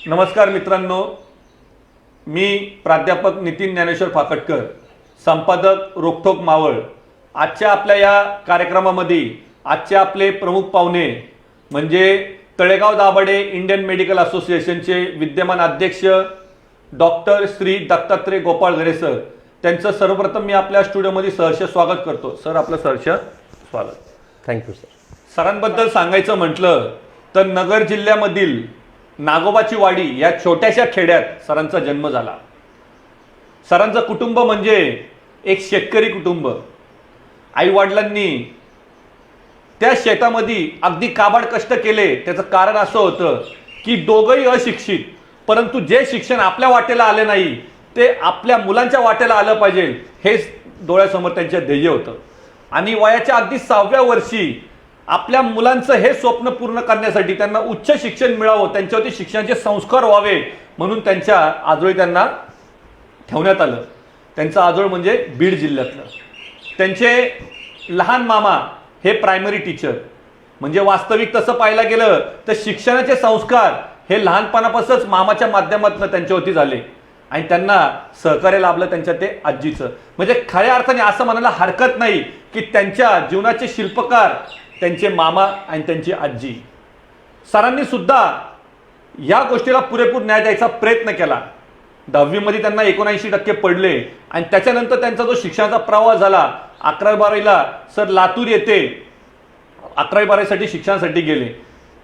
नमस्कार मित्रांनो, मी प्राध्यापक नितीन ज्ञानेश्वर फाकटकर, संपादक रोखोक मावळ। आजच्या आपल्या या कार्यक्रमामध्ये आजचे आपले प्रमुख पाहुणे म्हणजे तळेगाव दाभाडे इंडियन मेडिकल असोसिएशनचे विद्यमान अध्यक्ष डॉक्टर श्री दत्तात्रय गोपाळ घरे सर। त्यांचं सर्वप्रथम मी आपल्या स्टुडिओमध्ये सहर्ष स्वागत करतो। सर, आपलं सहर्ष स्वागत। Thank you sir. सरांबद्दल सांगायचं म्हटलं तर नगर जिल्ह्यामधील नागोबाची वाडी या छोट्याशा खेड्यात सरांचा जन्म झाला। सरांचं कुटुंब म्हणजे एक शेतकरी कुटुंब। आई वडिलांनी त्या शेतामध्ये अगदी काबाड कष्ट केले। त्याचं कारण असं होतं की दोघंही अशिक्षित, परंतु जे शिक्षण आपल्या वाटेला आले नाही ते आपल्या मुलांच्या वाटेला आलं पाहिजे हे डोळ्यासमोर त्यांचं ध्येय होतं। आणि वयाच्या अगदी 6व्या वर्षी आपल्या मुलांचं हे स्वप्न पूर्ण करण्यासाठी त्यांना उच्च शिक्षण मिळावं, त्यांच्यावरती शिक्षणाचे संस्कार व्हावे म्हणून त्यांच्या आजोळी त्यांना ठेवण्यात आलं। त्यांचं आजोळ म्हणजे बीड जिल्ह्यातलं। त्यांचे लहान मामा हे प्रायमरी टीचर, म्हणजे वास्तविक तसं पाहायला गेलं तर शिक्षणाचे संस्कार हे लहानपणापासूनच मामाच्या माध्यमातून त्यांच्यावरती झाले आणि त्यांना सहकार्य लाभलं त्यांच्या ते आजीचं। म्हणजे खऱ्या अर्थाने असं म्हणायला हरकत नाही की त्यांच्या जीवनाचे शिल्पकार त्यांचे मामा आणि त्यांची आजी। सरांनी सुद्धा या गोष्टीला पुरेपूर न्याय द्यायचा प्रयत्न केला। 10वी मध्ये त्यांना 79% पडले आणि त्याच्यानंतर त्यांचा जो शिक्षणाचा प्रवास झाला, 11वी-12वीला सर लातूर येथे 11वी-12वीसाठी शिक्षणासाठी गेले।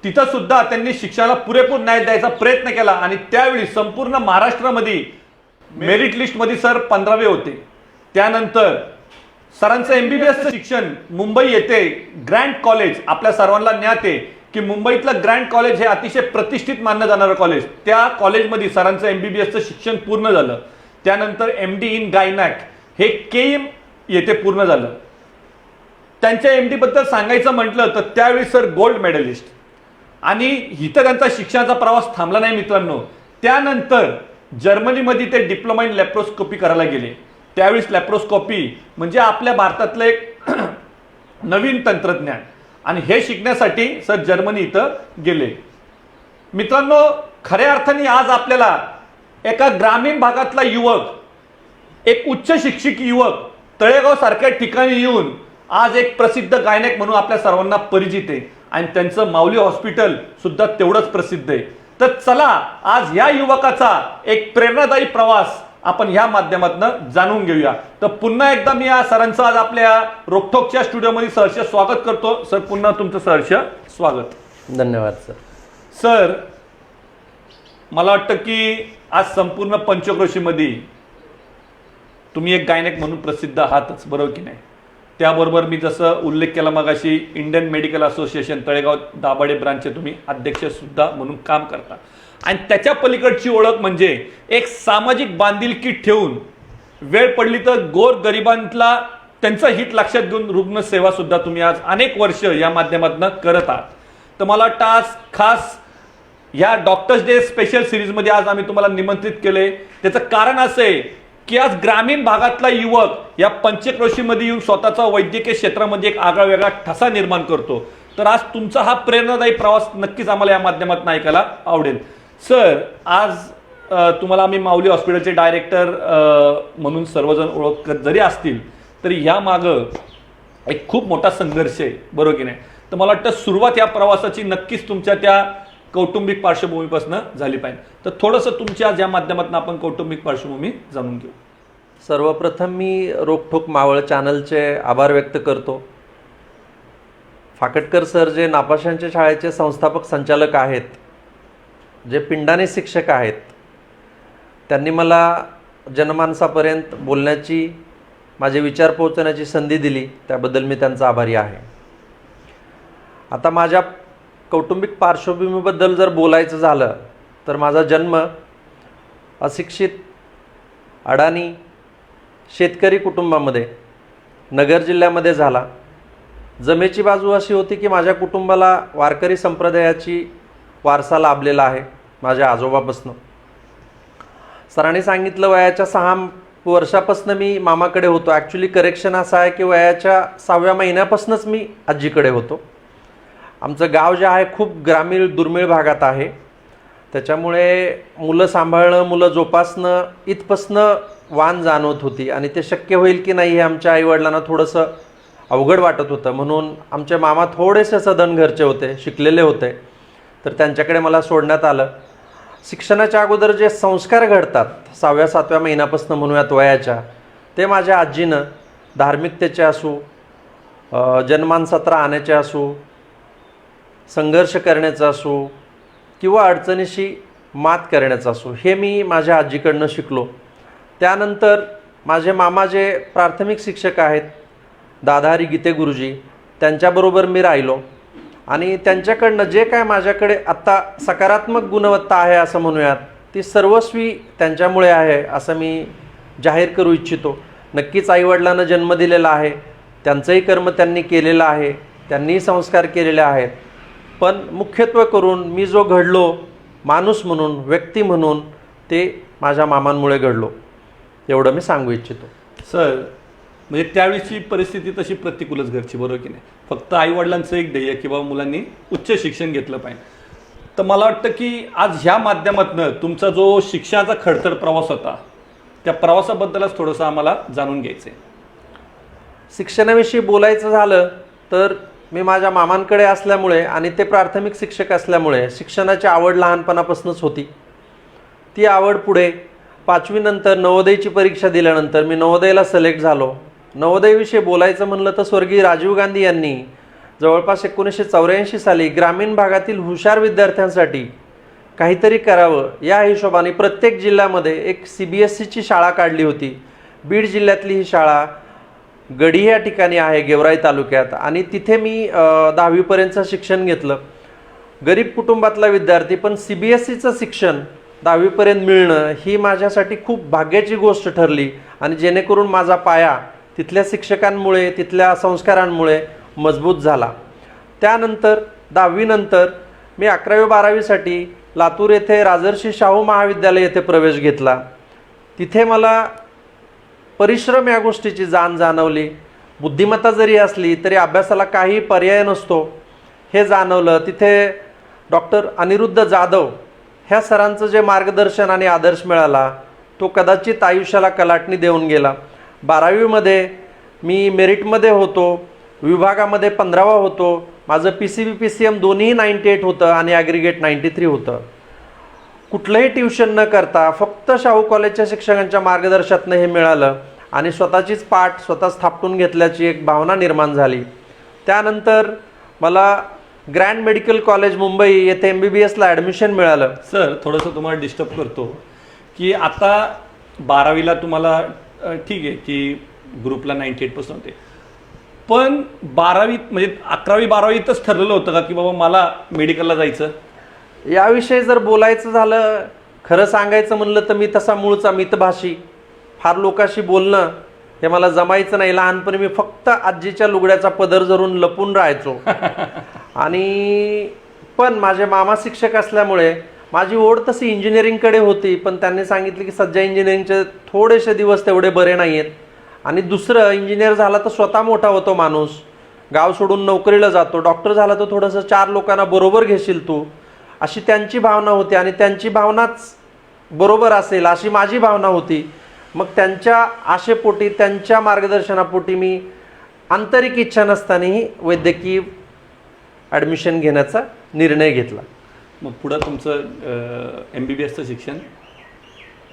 तिथं सुद्धा त्यांनी शिक्षणाला पुरेपूर न्याय द्यायचा प्रयत्न केला आणि त्यावेळी संपूर्ण महाराष्ट्रामध्ये मेरिट लिस्टमध्ये सर 15वे होते। त्यानंतर सरांचं MBBS शिक्षण मुंबई येथे ग्रँड कॉलेज, आपल्या सर्वांना ज्ञात आहे की मुंबईतलं ग्रँड कॉलेज हे अतिशय प्रतिष्ठित मानलं जाणारं कॉलेज। त्या कॉलेजमध्ये सरांचं MBBS शिक्षण पूर्ण झालं। त्यानंतर MD इन गायनॅक हे KIM येथे पूर्ण झालं। त्यांच्या MD बद्दल सांगायचं म्हटलं तर त्यावेळी सर गोल्ड मेडलिस्ट। आणि इथं त्यांचा शिक्षणाचा प्रवास थांबला नाही मित्रांनो। त्यानंतर जर्मनीमध्ये ते डिप्लोमा इन लॅप्रोस्कोपी करायला गेले। त्यावेळेस लॅप्रोस्कोपी म्हणजे आपल्या भारतातलं एक नवीन तंत्रज्ञान आणि हे शिकण्यासाठी सर जर्मनी इथं गेले। मित्रांनो, खऱ्या अर्थाने आज आपल्याला एका ग्रामीण भागातला युवक, एक उच्च शिक्षित युवक तळेगाव सारख्या ठिकाणी येऊन आज एक प्रसिद्ध गायनेक म्हणून आपल्या सर्वांना परिचित आहे आणि त्यांचं माऊली हॉस्पिटल सुद्धा तेवढंच प्रसिद्ध आहे। तर चला आज या युवकाचा एक प्रेरणादायी प्रवास आपण ह्या माध्यमातून जाणून घेऊया। तर पुन्हा एकदा मी या सरांचं आज आपल्या रोखोकच्या स्टुडिओमध्ये सहर्ष स्वागत करतो। सर, पुन्हा तुमचं सहर्ष स्वागत। धन्यवाद सर। सर, मला वाटतं की आज संपूर्ण पंचक्रोशीमध्ये तुम्ही एक गायनेक म्हणून प्रसिद्ध आहातच, बरोबर की नाही? त्याबरोबर मी जसं उल्लेख केला मगाशी, Indian medical association Talegaon Dabhade ब्रांचचे तुम्ही अध्यक्ष सुद्धा म्हणून काम करता आणि त्याच्या पलीकडची ओळख म्हणजे एक सामाजिक बांधिलकी ठेवून वेळ पडली तर गोर गरिबांतला त्यांचं हित लक्षात घेऊन रुग्ण सेवा सुद्धा तुम्ही आज अनेक वर्ष या माध्यमातून करत आहात। तर मला वाटतं आज खास या डॉक्टर्स डे स्पेशल सिरीजमध्ये आज आम्ही तुम्हाला निमंत्रित केले। त्याचं कारण असं आहे की आज ग्रामीण भागातला युवक या पंचक्रोशीमध्ये येऊन स्वतःचा वैद्यकीय क्षेत्रामध्ये एक आगळा वेगळा ठसा निर्माण करतो। तर आज तुमचा हा प्रेरणादायी प्रवास नक्कीच आम्हाला या माध्यमातून ऐकायला आवडेल। सर, आज तुम्हाला आम्ही माऊली हॉस्पिटलचे डायरेक्टर म्हणून सर्वजण ओळखत जरी असतील तरी ह्या मागं एक खूप मोठा संघर्ष आहे, बरोबर की नाही? तर मला वाटतं सुरुवात या प्रवासाची नक्कीच तुमच्या त्या कौटुंबिक पार्श्वभूमीपासून झाली पाहिजे। तर थोडंसं तुमच्या आज या माध्यमातून आपण कौटुंबिक पार्श्वभूमी जाणून घेऊ। सर्वप्रथम मी रोखोक मावळ चॅनलचे आभार व्यक्त करतो। फाकटकर सर जे नापाशांच्या शाळेचे संस्थापक संचालक आहेत, जे पिंडाने शिक्षक आहेत, त्यांनी मला जनमानसापर्यंत बोलण्याची, माझे विचार पोहोचवण्याची संधी दिली, त्याबद्दल मी त्यांचा आभारी आहे। आता माझ्या कौटुंबिक पार्श्वभूमीबद्दल जर बोलायचं झालं तर माझा जन्म अशिक्षित, अडाणी शेतकरी कुटुंबामध्ये नगर जिल्ह्यामध्ये झाला। जमेची बाजू अशी होती की माझ्या कुटुंबाला वारकरी संप्रदायाची वारसा लाभलेला आहे माझ्या आजोबापासून। सरांनी सांगितलं वयाच्या 6 वर्षापासून मी मामाकडे होतो। ॲक्च्युली करेक्शन असं आहे की वयाच्या 6व्या महिन्यापासूनच मी आजीकडे होतो। आमचं गाव जे आहे खूप ग्रामीण दुर्मिळ भागात आहे, त्याच्यामुळे मुलं सांभाळणं, मुलं जोपासणं इथपासनं वाण जाणवत होती आणि ते शक्य होईल की नाही हे आमच्या आईवडिलांना थोडंसं अवघड वाटत होतं. म्हणून आमचे मामा थोडेसे सधन घरचे होते, शिकलेले होते, तर त्यांच्याकडे मला सोडण्यात आलं. शिक्षणाच्या अगोदर जे संस्कार घडतात 6व्या-7व्या महिन्यापासून म्हणूयात वयाच्या, ते माझ्या आजीनं धार्मिकतेचे असू, जन्मानसात राहण्याचे असू, संघर्ष करण्याचा असू किंवा अडचणीशी मात करण्याचा असो, हे मी माझ्या आजीकडनं शिकलो. त्यानंतर माझे मामा जे प्राथमिक शिक्षक आहेत, दादाहरी गीते गुरुजी, त्यांच्याबरोबर मी राहिलो आणि त्यांच्याकडनं जे काय माझ्याकडे आत्ता सकारात्मक गुणवत्ता आहे असं म्हणूयात, ती सर्वस्वी त्यांच्यामुळे आहे असं मी जाहीर करू इच्छितो. नक्कीच आईवडिलांना जन्म दिलेला आहे, त्यांचंही कर्म त्यांनी केलेलं आहे, त्यांनीही संस्कार केलेले आहेत, पण मुख्यत्वे करून मी जो घडलो माणूस म्हणून, व्यक्ती म्हणून, ते माझ्या मामांमुळे घडलो, एवढं मी सांगू इच्छितो. सर, म्हणजे त्यावेळीची परिस्थिती तशी प्रतिकूलच घरची, बरोबर की नाही? फक्त आईवडिलांचं एक ध्येय की बाबा मुलांनी उच्च शिक्षण घेतलं पाहिजे. तर मला वाटतं की आज ह्या माध्यमातून तुमचा जो शिक्षणाचा खडतर प्रवास होता, त्या प्रवासाबद्दलच थोडंसं आम्हाला जाणून घ्यायचं आहे. शिक्षणाविषयी बोलायचं झालं तर मी माझ्या मामांकडे असल्यामुळे आणि ते प्राथमिक शिक्षक असल्यामुळे शिक्षणाची आवड लहानपणापासूनच होती. ती आवड पुढे 5वी नंतर नवोदयची परीक्षा दिल्यानंतर मी नवोदयला सिलेक्ट झालो. नवोदयविषयी बोलायचं म्हणलं तर स्वर्गीय राजीव गांधी यांनी जवळपास 1984 साली ग्रामीण भागातील हुशार विद्यार्थ्यांसाठी काहीतरी करावं या हिशोबाने प्रत्येक जिल्ह्यामध्ये एक CBSEची शाळा काढली होती. बीड जिल्ह्यातली ही शाळा गडी या ठिकाणी आहे, गेवराई तालुक्यात, आणि तिथे मी 10वीपर्यंतचं शिक्षण घेतलं. गरीब कुटुंबातला विद्यार्थी, पण CBSEचं शिक्षण 10वीपर्यंत मिळणं ही माझ्यासाठी खूप भाग्याची गोष्ट ठरली आणि जेणेकरून माझा पाया तिथल्या शिक्षकांमुळे, तिथल्या संस्कारांमुळे मजबूत झाला. त्यानंतर 10वी नंतर मी 11वी-12वीसाठी लातूर येथे राजर्षी शाहू महाविद्यालय येथे प्रवेश घेतला. तिथे मला परिश्रम या गोष्टीची जाणवली. बुद्धिमत्ता जरी असली तरी अभ्यासाला काही पर्याय नसतो हे जाणवलं. तिथे डॉक्टर अनिरुद्ध जाधव ह्या सरांचं जे मार्गदर्शन आणि आदर्श मिळाला तो कदाचित आयुष्याला कलाटणी देऊन गेला. 12वीमध्ये मी मेरिटमध्ये होतो, विभागामध्ये 15वा होतो. माझं PCB PCM दोन्ही 98 होतं आणि ॲग्रिगेट 93 होतं. कुठलंही ट्युशन न करता फक्त शाहू कॉलेजच्या शिक्षकांच्या मार्गदर्शनातनं हे मिळालं आणि स्वतःचीच पाठ स्वतःच थापटून घेतल्याची एक भावना निर्माण झाली. त्यानंतर मला ग्रँड मेडिकल कॉलेज मुंबई येथे MBBSला ॲडमिशन मिळालं. सर, थोडंसं तुम्हाला डिस्टर्ब करतो की आता 12वीला तुम्हाला ठीक आहे की ग्रुपला 98% होते, पण 12वीत म्हणजे 11वी-12वीतच ठरलेलं होतं का की बाबा मला मेडिकलला जायचं? याविषयी जर बोलायचं झालं, खरं सांगायचं म्हणलं तर मी तसा मूळचा मितभाषी, फार लोकांशी बोलणं हे मला जमायचं नाही. लहानपणी मी फक्त आजीच्या लुगड्याचा पदर धरून लपून राहायचो आणि पण माझे मामा शिक्षक असल्यामुळे माझी ओढ तशी इंजिनिअरिंगकडे होती, पण त्यांनी सांगितलं की सध्या इंजिनिअरिंगचे थोडेसे दिवस तेवढे बरे नाही आहेत आणि दुसरं, इंजिनियर झाला तर स्वतः मोठा होतो माणूस, गाव सोडून नोकरीला जातो, डॉक्टर झाला तर थोडंसं 4 लोकांना बरोबर घेशील तू, अशी त्यांची भावना होती आणि त्यांची भावनाच बरोबर असेल अशी माझी भावना होती. मग त्यांच्या आशेपोटी, त्यांच्या मार्गदर्शनापोटी मी आंतरिक इच्छा नसतानाही वैद्यकीय ॲडमिशन घेण्याचा निर्णय घेतला. मग पुढं तुमचं MBBSचं शिक्षण?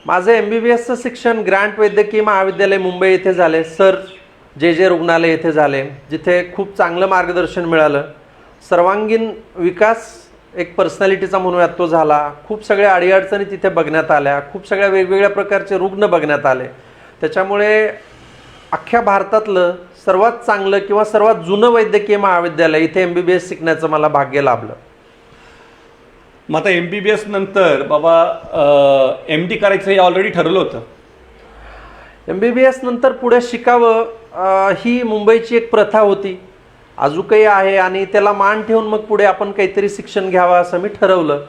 माझं MBBSचं शिक्षण ग्रँट वैद्यकीय महाविद्यालय मुंबई येथे झाले. सर जे रुग्णालय येथे झाले, जिथे खूप चांगलं मार्गदर्शन मिळालं. सर्वांगीण विकास एक पर्सनॅलिटीचा म्हणूयात तो झाला. खूप सगळ्या अडीअडचणी तिथे बघण्यात आल्या, खूप सगळ्या वेगवेगळ्या प्रकारचे रुग्ण बघण्यात आले. त्याच्यामुळे अख्ख्या भारतातलं सर्वात चांगलं किंवा सर्वात जुनं वैद्यकीय महाविद्यालय इथे MBBS शिकण्याचं मला भाग्य लाभलं. मग आता MBBS नंतर बाबा MD करायचं हे ऑलरेडी ठरलं होतं? MBBS नंतर पुढे शिकावं ही मुंबईची एक प्रथा होती, अजूनही आहे, आणि त्याला मान ठेवून मग पुढे आपण काहीतरी शिक्षण घ्यावं असं मी ठरवलं.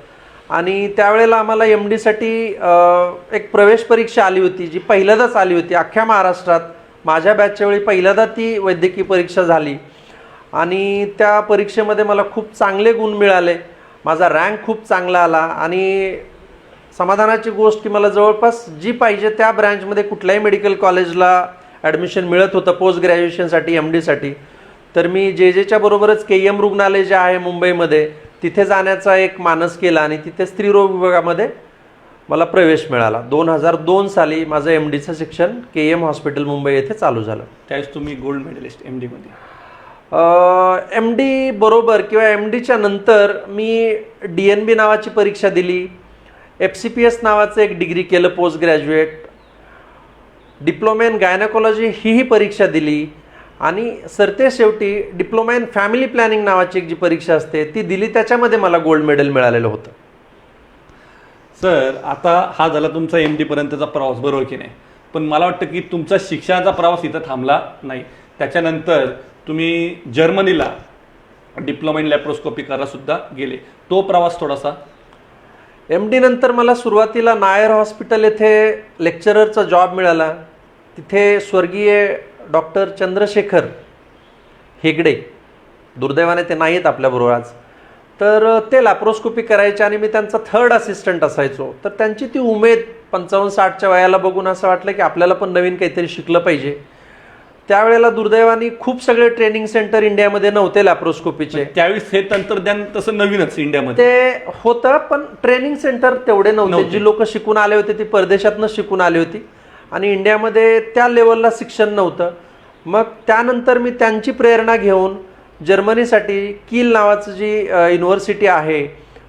आणि त्यावेळेला आम्हाला MD साठी एक प्रवेश परीक्षा आली होती, जी पहिल्यांदाच आली होती अख्ख्या महाराष्ट्रात. माझ्या बॅचच्या वेळी पहिल्यांदा ती वैद्यकीय परीक्षा झाली आणि त्या परीक्षेमध्ये मला खूप चांगले गुण मिळाले माझा रँक खूप चांगला आला आणि समाधानाची गोष्ट की मला जवळपास जी पाहिजे त्या ब्रँचमध्ये कुठल्याही मेडिकल कॉलेजला ॲडमिशन मिळत होतं पोस्ट ग्रॅज्युएशनसाठी MD तर मी जेच्या बरोबरच KM रुग्णालय जे आहे मुंबईमध्ये तिथे जाण्याचा एक मानस केला आणि तिथे स्त्रीरोग विभागामध्ये मला प्रवेश मिळाला. 2002 साली माझं MDचं शिक्षण KM हॉस्पिटल मुंबई येथे चालू झालं. त्यावेळेस तुम्ही गोल्ड मेडलिस्ट MD मध्ये. MD बरोबर किंवा MDच्या नंतर मी DNB नावाची परीक्षा दिली, FCPS नावाचं एक डिग्री केलं पोस्ट ग्रॅज्युएट, डिप्लोमा इन गायनेकॉलॉजी ही परीक्षा दिली आणि सरतेशेवटी डिप्लोमा इन फॅमिली प्लॅनिंग नावाची एक जी परीक्षा असते ती दिली. त्याच्यामध्ये मला गोल्ड मेडल मिळालेलं होतं. सर आता हा झाला तुमचा MD पर्यंतचा प्रवास, बरोबर की नाही? पण मला वाटतं की तुमचा शिक्षणाचा प्रवास इथं थांबला नाही. त्याच्यानंतर तुम्ही जर्मनीला डिप्लोमा इन लॅप्रोस्कोपी करायला सुद्धा गेले. तो प्रवास थोडासा. MD नंतर मला सुरुवातीला नायर हॉस्पिटल येथे लेक्चररचा जॉब मिळाला. तिथे स्वर्गीय डॉक्टर चंद्रशेखर हेगडे, दुर्दैवाने ते नाहीत आपल्याबरोबर आज, तर ते लॅप्रोस्कोपी करायचे आणि मी त्यांचा 3rd असिस्टंट असायचो. तर त्यांची ती उमेद 55-60च्या वयाला बघून असं वाटलं की आपल्याला पण नवीन काहीतरी शिकलं पाहिजे. त्यावेळेला दुर्दैवाने खूप सगळे ट्रेनिंग सेंटर इंडियामध्ये नव्हते लॅप्रोस्कोपीचे. त्यावेळेस हे तंत्रज्ञान तसं नवीनच इंडियामध्ये ते होतं, पण ट्रेनिंग सेंटर तेवढे नव्हते. जी लोक शिकून आले होते ती परदेशातनं शिकून आली होती आणि इंडियामध्ये त्या लेवलला शिक्षण नव्हतं. मग त्यानंतर मी त्यांची प्रेरणा घेऊन जर्मनीसाठी कील नावाचं जी युनिव्हर्सिटी आहे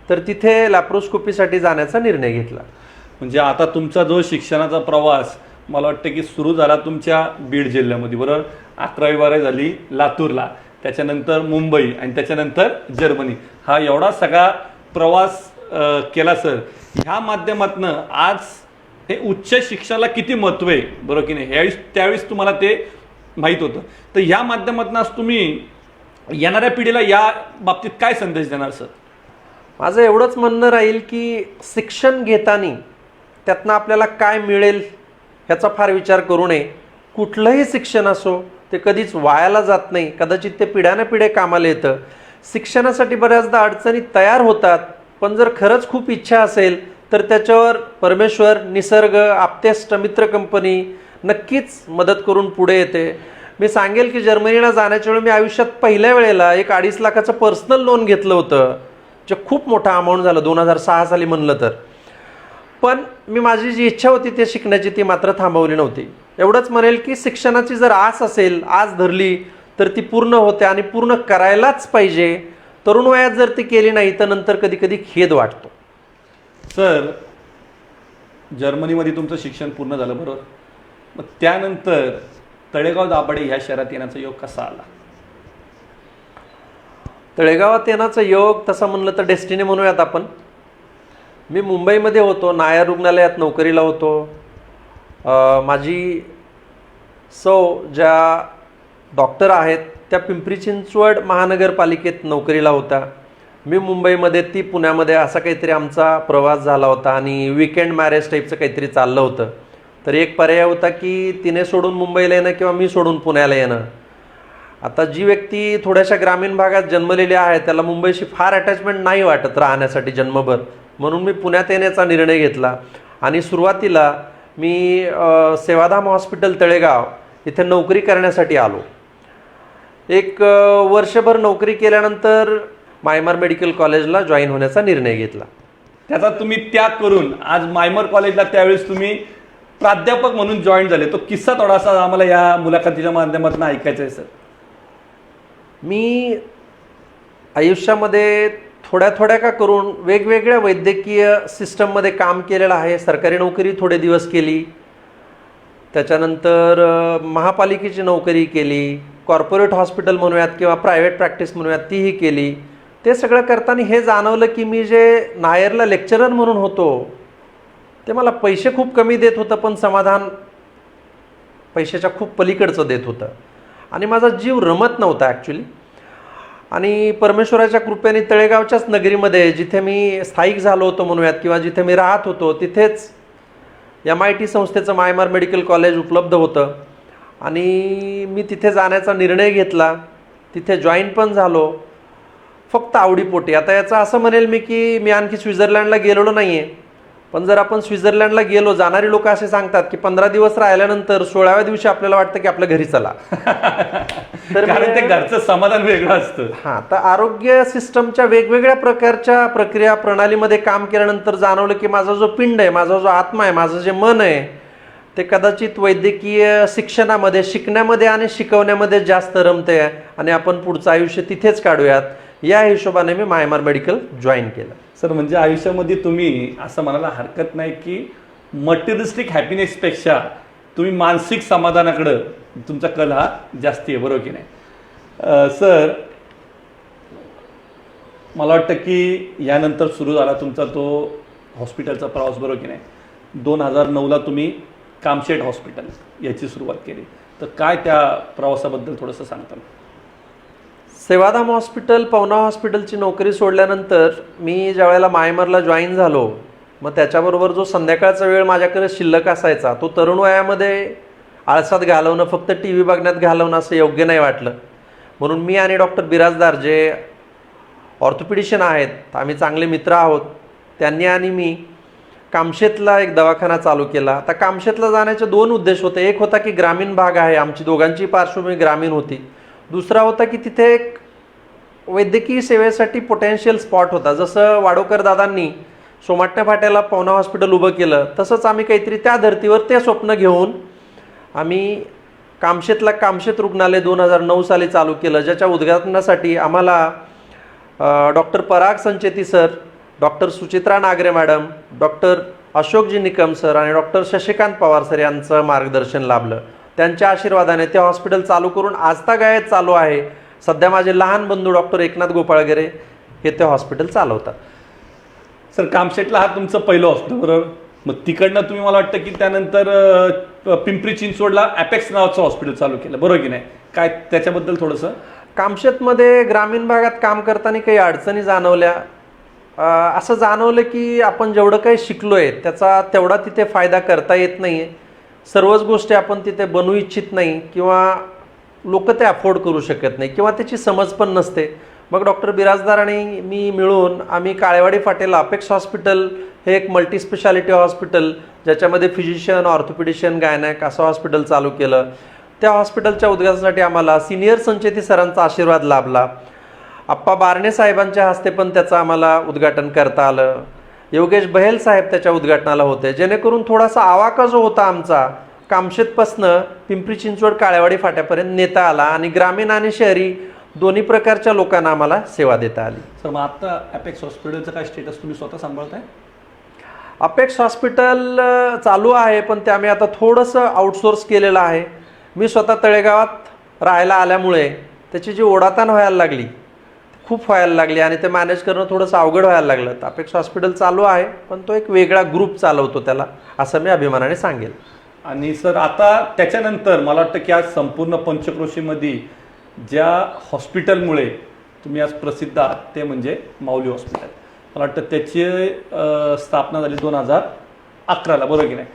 तर तिथे लॅप्रोस्कोपीसाठी जाण्याचा निर्णय घेतला. म्हणजे आता तुमचा जो शिक्षणाचा प्रवास मला वाटतं की सुरू झाला तुमच्या बीड जिल्ह्यामध्ये, बरोबर? 11वी-12वी झाली लातूरला, त्याच्यानंतर मुंबई आणि त्याच्यानंतर जर्मनी. हा एवढा सगळा प्रवास केला सर. ह्या माध्यमातून आज हे उच्च शिक्षणाला किती महत्त्व आहे, बरोबर की नाही? त्यावेळेस तुम्हाला ते माहीत होतं. तर ह्या माध्यमातून आज तुम्ही येणाऱ्या पिढीला या बाबतीत काय संदेश देणार सर? माझं एवढंच म्हणणं राहील की शिक्षण घेताना त्यातनं आपल्याला काय मिळेल ह्याचा फार विचार करू नये. कुठलंही शिक्षण असो ते कधीच वायाला जात नाही, कदाचित ते पिढ्यानपिढ्या कामाला येतं. शिक्षणासाठी बऱ्याचदा अडचणी तयार होतात, पण जर खरंच खूप इच्छा असेल तर त्याच्यावर परमेश्वर, निसर्ग, आप्तेष्ट, मित्र कंपनी नक्कीच मदत करून पुढे येते. मी सांगेल की जर्मनीला जाण्याच्या वेळी मी आयुष्यात पहिल्या वेळेला एक 2.5 लाखाचं पर्सनल लोन घेतलं होतं, जे खूप मोठा अमाऊंट झालं 2006 साली म्हणलं तर. पण मी माझी जी इच्छा होती ते शिकण्याची ती मात्र थांबवली नव्हती. एवढंच म्हणेल की शिक्षणाची जर आस असेल, आज धरली तर ती पूर्ण होते आणि पूर्ण करायलाच पाहिजे. तरुण वयात जर ती केली नाही तर नंतर कधी कधी खेद वाटतो. सर जर्मनीमध्ये तुमचं शिक्षण पूर्ण झालं, बरोबर? मग त्यानंतर तळेगाव दाभाडे ह्या शहरात येण्याचा योग कसा आला? तळेगावात येण्याचा योग तसं म्हणलं तर डेस्टिनी म्हणूयात आपण. मी मुंबईमध्ये होतो, नायर रुग्णालयात नोकरीला होतो. माझी ज्या डॉक्टर आहेत त्या पिंपरी चिंचवड महानगरपालिकेत नोकरीला होता. मी मुंबईमध्ये, ती पुण्यामध्ये, असा काहीतरी आमचा प्रवास झाला होता आणि विकेंड मॅरेज टाईपचं काहीतरी चाललं होतं. तर एक पर्याय होता की तिने सोडून मुंबईला येणं किंवा मी सोडून पुण्याला येणं. आता जी व्यक्ती थोड्याशा ग्रामीण भागात जन्मलेली आहे त्याला मुंबईशी फार अटॅचमेंट नाही वाटत राहण्यासाठी जन्मभर, म्हणून मी पुण्यात येण्याचा निर्णय घेतला. आणि सुरुवातीला मी सेवाधाम हॉस्पिटल तळेगाव इथे नोकरी करण्यासाठी आलो. एक वर्षभर नोकरी केल्यानंतर मायमार मेडिकल कॉलेजला जॉईन होण्याचा निर्णय घेतला. त्याचा तुम्ही त्याग करून आज मायमार कॉलेजला त्यावेळेस तुम्ही प्राध्यापक म्हणून जॉईन झाले. तो किस्सा थोडासा आम्हाला या मुलाखतीच्या माध्यमातून ऐकायचा आहे सर. मी आयुष्यामध्ये थोड्या का करून वेगवेगळ्या वैद्यकीय सिस्टममध्ये काम केलेलं आहे. सरकारी नोकरी थोडे दिवस केली, त्याच्यानंतर महापालिकेची नोकरी केली, कॉर्पोरेट हॉस्पिटल म्हणूयात किंवा प्रायव्हेट प्रॅक्टिस म्हणूयात तीही केली. ते सगळं करताना हे जाणवलं की मी जे नायरला लेक्चरर म्हणून होतो ते मला पैसे खूप कमी देत होतं, पण समाधान पैशाच्या खूप पलीकडचं देत होतं आणि माझा जीव रमत नव्हता ॲक्च्युली. आणि परमेश्वराच्या कृपेने तळेगावच्याच नगरीमध्ये जिथे मी स्थायिक झालो होतो म्हणूयात किंवा जिथे मी राहत होतो तिथेच MIT संस्थेचं मायमार मेडिकल कॉलेज उपलब्ध होतं आणि मी तिथे जाण्याचा निर्णय घेतला. तिथे जॉईन पण झालो. फक्त आवडीपोटी. आता याचं असं म्हणेल मी की मी आणखी स्वित्झर्लंडला गेलेलो नाही आहे, पण जर आपण स्वित्झर्लंडला गेलो, जाणारी लोक असे सांगतात की 15 दिवस राहिल्यानंतर 16व्या दिवशी आपल्याला वाटतं की आपल्या घरी चला. तर कारण ते घरचं समाधान वेगळं असतं. हां, तर आरोग्य सिस्टमच्या वेगवेगळ्या प्रकारच्या प्रक्रिया प्रणालीमध्ये काम केल्यानंतर जाणवलं की माझा जो पिंड आहे, माझा जो आत्मा आहे, माझं जे मन आहे, ते कदाचित वैद्यकीय शिक्षणामध्ये, शिकण्यामध्ये आणि शिकवण्यामध्ये जास्त रमते आहे आणि आपण पुढचं आयुष्य तिथेच काढूयात, या हिशोबाने मी मायमार मेडिकल जॉईन केलं. सर, म्हणजे आयुष्यामध्ये तुम्ही असं म्हणायला हरकत नाही की मटेरियलिस्टिक हॅपीनेसपेक्षा तुम्ही मानसिक समाधानाकडं तुमचा कल हा जास्ती आहे, बरोबर की नाही? सर, मला वाटतं की यानंतर सुरू झाला तुमचा तो हॉस्पिटलचा प्रवास, बरोबर की नाही? 2009ला तुम्ही कामशेट हॉस्पिटल याची सुरुवात केली, तर काय त्या प्रवासाबद्दल थोडंसं सांगता? सेवाधाम हॉस्पिटल, पवना हॉस्पिटलची नोकरी सोडल्यानंतर मी ज्या वेळेला मायमारला जॉईन झालो, मग त्याच्याबरोबर जो संध्याकाळचा वेळ माझ्याकडे शिल्लक असायचा, तो तरुण वयामध्ये आळसात घालवणं, फक्त टी व्ही बघण्यात घालवणं असं योग्य नाही वाटलं. म्हणून मी आणि डॉक्टर बिराजदार, जे ऑर्थोपेडिशियन आहेत, आम्ही चांगले मित्र आहोत, त्यांनी आणि मी कामशेतला एक दवाखाना चालू केला. आता कामशेतला जाण्याचे 2 उद्देश होते. एक होता की ग्रामीण भाग आहे, आमची दोघांची पार्श्वभूमी ग्रामीण होती. दुसरा होता की तिथे एक वैद्यकीय सेवेसाठी पोटेन्शियल स्पॉट होता. जसं वाडोकर दादांनी सोमाटणे फाट्याला पवना हॉस्पिटल उभं केलं, तसंच आम्ही काहीतरी त्या धर्तीवर ते स्वप्न घेऊन आम्ही कामशेतला कामशेत रुग्णालय 2009 साली चालू केलं, ज्याच्या उद्घाटनासाठी आम्हाला doctor Parag Sancheti sir, doctor Suchitra Nagre madam, doctor Ashokji Nikam sir आणि डॉक्टर शशिकांत पवार सर यांचं मार्गदर्शन लाभलं. त्यांच्या आशीर्वादाने ते हॉस्पिटल चालू करून आजतागायत चालू आहे. सध्या माझे लहान बंधू डॉक्टर एकनाथ गोपाळगरे हे ते हॉस्पिटल चालवतात. सर, कामशेटला हा तुमचं पहिलं हॉस्पिटल, बरोबर? मग तिकडनं तुम्ही, मला वाटतं की त्यानंतर पिंपरी चिंचवडला ॲपेक्स नावाचं हॉस्पिटल चालू केलं, बरोबर की नाही? काय त्याच्याबद्दल थोडंसं? कामशेतमध्ये ग्रामीण भागात काम करताना काही अडचणी जाणवल्या. असं जाणवलं की आपण जेवढं काही शिकलो आहे त्याचा तेवढा तिथे फायदा करता येत नाही आहे. सर्वच गोष्टी आपण तिथे बनवू इच्छित नाही किंवा लोक ते अफोर्ड करू शकत नाही किंवा त्याची समज पण नसते. मग डॉक्टर बिराजदार आणि मी मिळून आम्ही काळेवाडी फाटेला अपेक्स हॉस्पिटल हे एक मल्टीस्पेशालिटी हॉस्पिटल, ज्याच्यामध्ये फिजिशियन, ऑर्थोपेडिशियन, गायनॅक असं हॉस्पिटल चालू केलं. त्या हॉस्पिटलच्या उद्घाटनासाठी आम्हाला सिनियर संचेती सरांचा आशीर्वाद लाभला. आप्पा बारणे साहेबांच्या हस्ते पण त्याचं आम्हाला उद्घाटन करता आलं. योगेश बहेल साहेब त्याच्या उद्घाटनाला होते, जेणेकरून थोडासा आवाका जो होता आमचा कामशेतपासनं पिंपरी चिंचवड काळेवाडी फाट्यापर्यंत नेता आला आणि ग्रामीण आणि शहरी दोन्ही प्रकारच्या लोकांना आम्हाला सेवा देता आली. सर, मग आता अपेक्स हॉस्पिटलचं काय स्टेटस तुम्ही स्वतः सांभाळताय? अपेक्स हॉस्पिटल चालू आहे, पण ते आम्ही आता थोडंसं आउटसोर्स केलेलं आहे. मी स्वतः तळेगावात राहायला आल्यामुळे त्याची जी ओढाताण व्हायला लागली, खूप व्हायला लागली आणि ते मॅनेज करणं थोडंसं अवघड व्हायला लागलं. तर अपेक्स हॉस्पिटल चालू आहे, पण तो एक वेगळा ग्रुप चालवतो त्याला, असं मी अभिमानाने सांगेल. आणि सर, आता त्याच्यानंतर मला वाटतं की आज संपूर्ण पंचक्रोशीमध्ये ज्या हॉस्पिटलमुळे तुम्ही आज प्रसिद्ध आहात ते म्हणजे माऊली हॉस्पिटल. मला वाटतं त्याची स्थापना झाली 2011ला, बरोबर की नाही?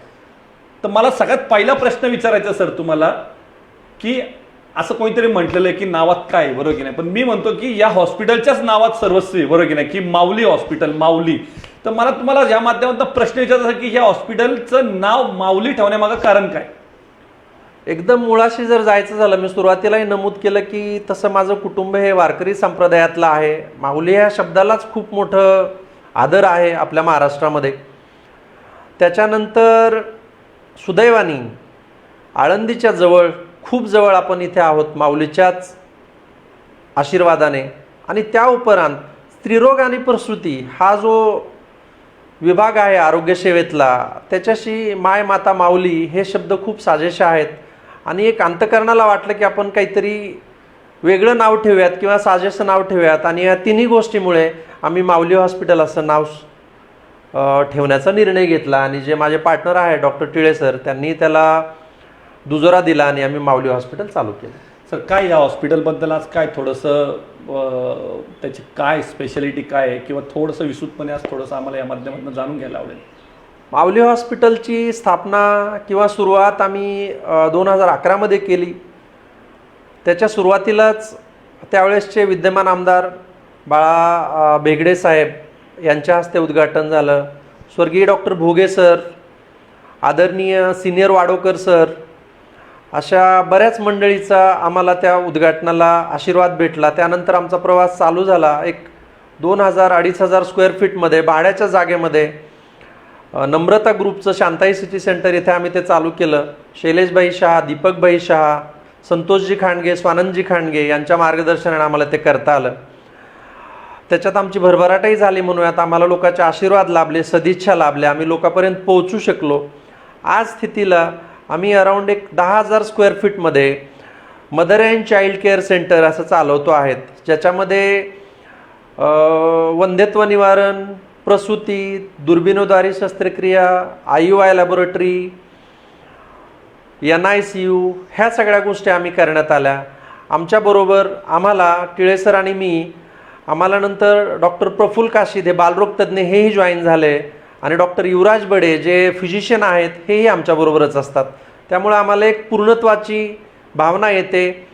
तर मला सगळ्यात पहिला प्रश्न विचारायचा सर तुम्हाला, की असं कोणीतरी म्हटलेलं आहे की नावात काय, बरोबर की नाही? पण मी म्हणतो की या हॉस्पिटलच्याच नावात सर्वस्वी, बरोबर की नाही, की माऊली हॉस्पिटल, माऊली. तर मला तुम्हाला या माध्यमातून प्रश्न विचारायचा की या हॉस्पिटलचं नाव माऊली ठेवण्यामागं कारण काय? एकदम मुळाशी जर जायचं झालं, मी सुरुवातीलाही नमूद केलं की तसं माझं कुटुंब हे वारकरी संप्रदायातलं आहे. माऊली ह्या शब्दालाच खूप मोठं आदर आहे आपल्या महाराष्ट्रामध्ये. त्याच्यानंतर सुदैवानी आळंदीच्या जवळ, खूप जवळ आपण इथे आहोत माऊलीच्याच आशीर्वादाने. आणि त्या उपरांत स्त्रीरोग आणि प्रसूती हा जो विभाग आहे आरोग्यसेवेतला, त्याच्याशी माय माता माऊली हे शब्द खूप साजेसे आहेत. आणि एक अंतकरणाला वाटलं की आपण काहीतरी वेगळं नाव ठेवूयात किंवा साजेसं नाव ठेवूयात, आणि या तिन्ही गोष्टीमुळे आम्ही माऊली हॉस्पिटल असं नाव ठेवण्याचा निर्णय घेतला. आणि जे माझे पार्टनर आहे डॉक्टर टिळे सर, त्यांनी त्याला दुजोरा दिला आणि आम्ही माऊली हॉस्पिटल चालू केलं. सर, काय या हॉस्पिटलबद्दल आज काय थोडंसं त्याची काय स्पेशालिटी काय आहे, किंवा थोडंसं विस्तृतपणे आज थोडंसं आम्हाला या माध्यमातून जाणून घ्यायला आवडेल? माऊली हॉस्पिटलची स्थापना किंवा सुरुवात आम्ही 2011मध्ये केली. त्याच्या सुरुवातीलाच त्यावेळेसचे विद्यमान आमदार बाळा बेगडे साहेब यांच्या हस्ते उद्घाटन झालं. स्वर्गीय डॉक्टर भोगे सर, आदरणीय सिनियर वाडोकर सर, अशा बऱ्याच मंडळीचा आम्हाला त्या उद्घाटनाला आशीर्वाद भेटला. त्यानंतर आमचा प्रवास चालू झाला. एक 2000-2500 स्क्वेअर फीटमध्ये भाड्याच्या जागेमध्ये नम्रता ग्रुपचं शांताई सिटी सेंटर इथे आम्ही ते चालू केलं. शैलेशभाई शहा, दीपकभाई शहा, संतोषजी खांडगे, स्वानंदजी खांडगे यांच्या मार्गदर्शनाने आम्हाला ते करता आलं. त्याच्यात आमची भरभराटही झाली म्हणूयात. आम्हाला लोकांचे आशीर्वाद लाभले, सदिच्छा लाभल्या, आम्ही लोकांपर्यंत पोहोचू शकलो. आज स्थितीला आम्ही अराऊंड एक 10,000 स्क्वेअर फीटमध्ये mother and child care centre असं चालवतो आहेत, ज्याच्यामध्ये वंध्यत्व निवारण, प्रसूती, दुर्बिणोद्वारी शस्त्रक्रिया, IUI लॅबोरेटरी, NICU ह्या सगळ्या गोष्टी आम्ही करण्यात आल्या. आमच्याबरोबर आम्हाला टिळेसर आणि आम्हाला नंतर डॉक्टर प्रफुल्ल काशीद हे बालरोग तज्ज्ञ हेही जॉईन झाले आणि डॉक्टर युवराज बडे जे फिजिशियन आहेत हेही आमच्याबरोबरच असतात. त्यामुळे आम्हाला एक पूर्णत्वाची भावना येते.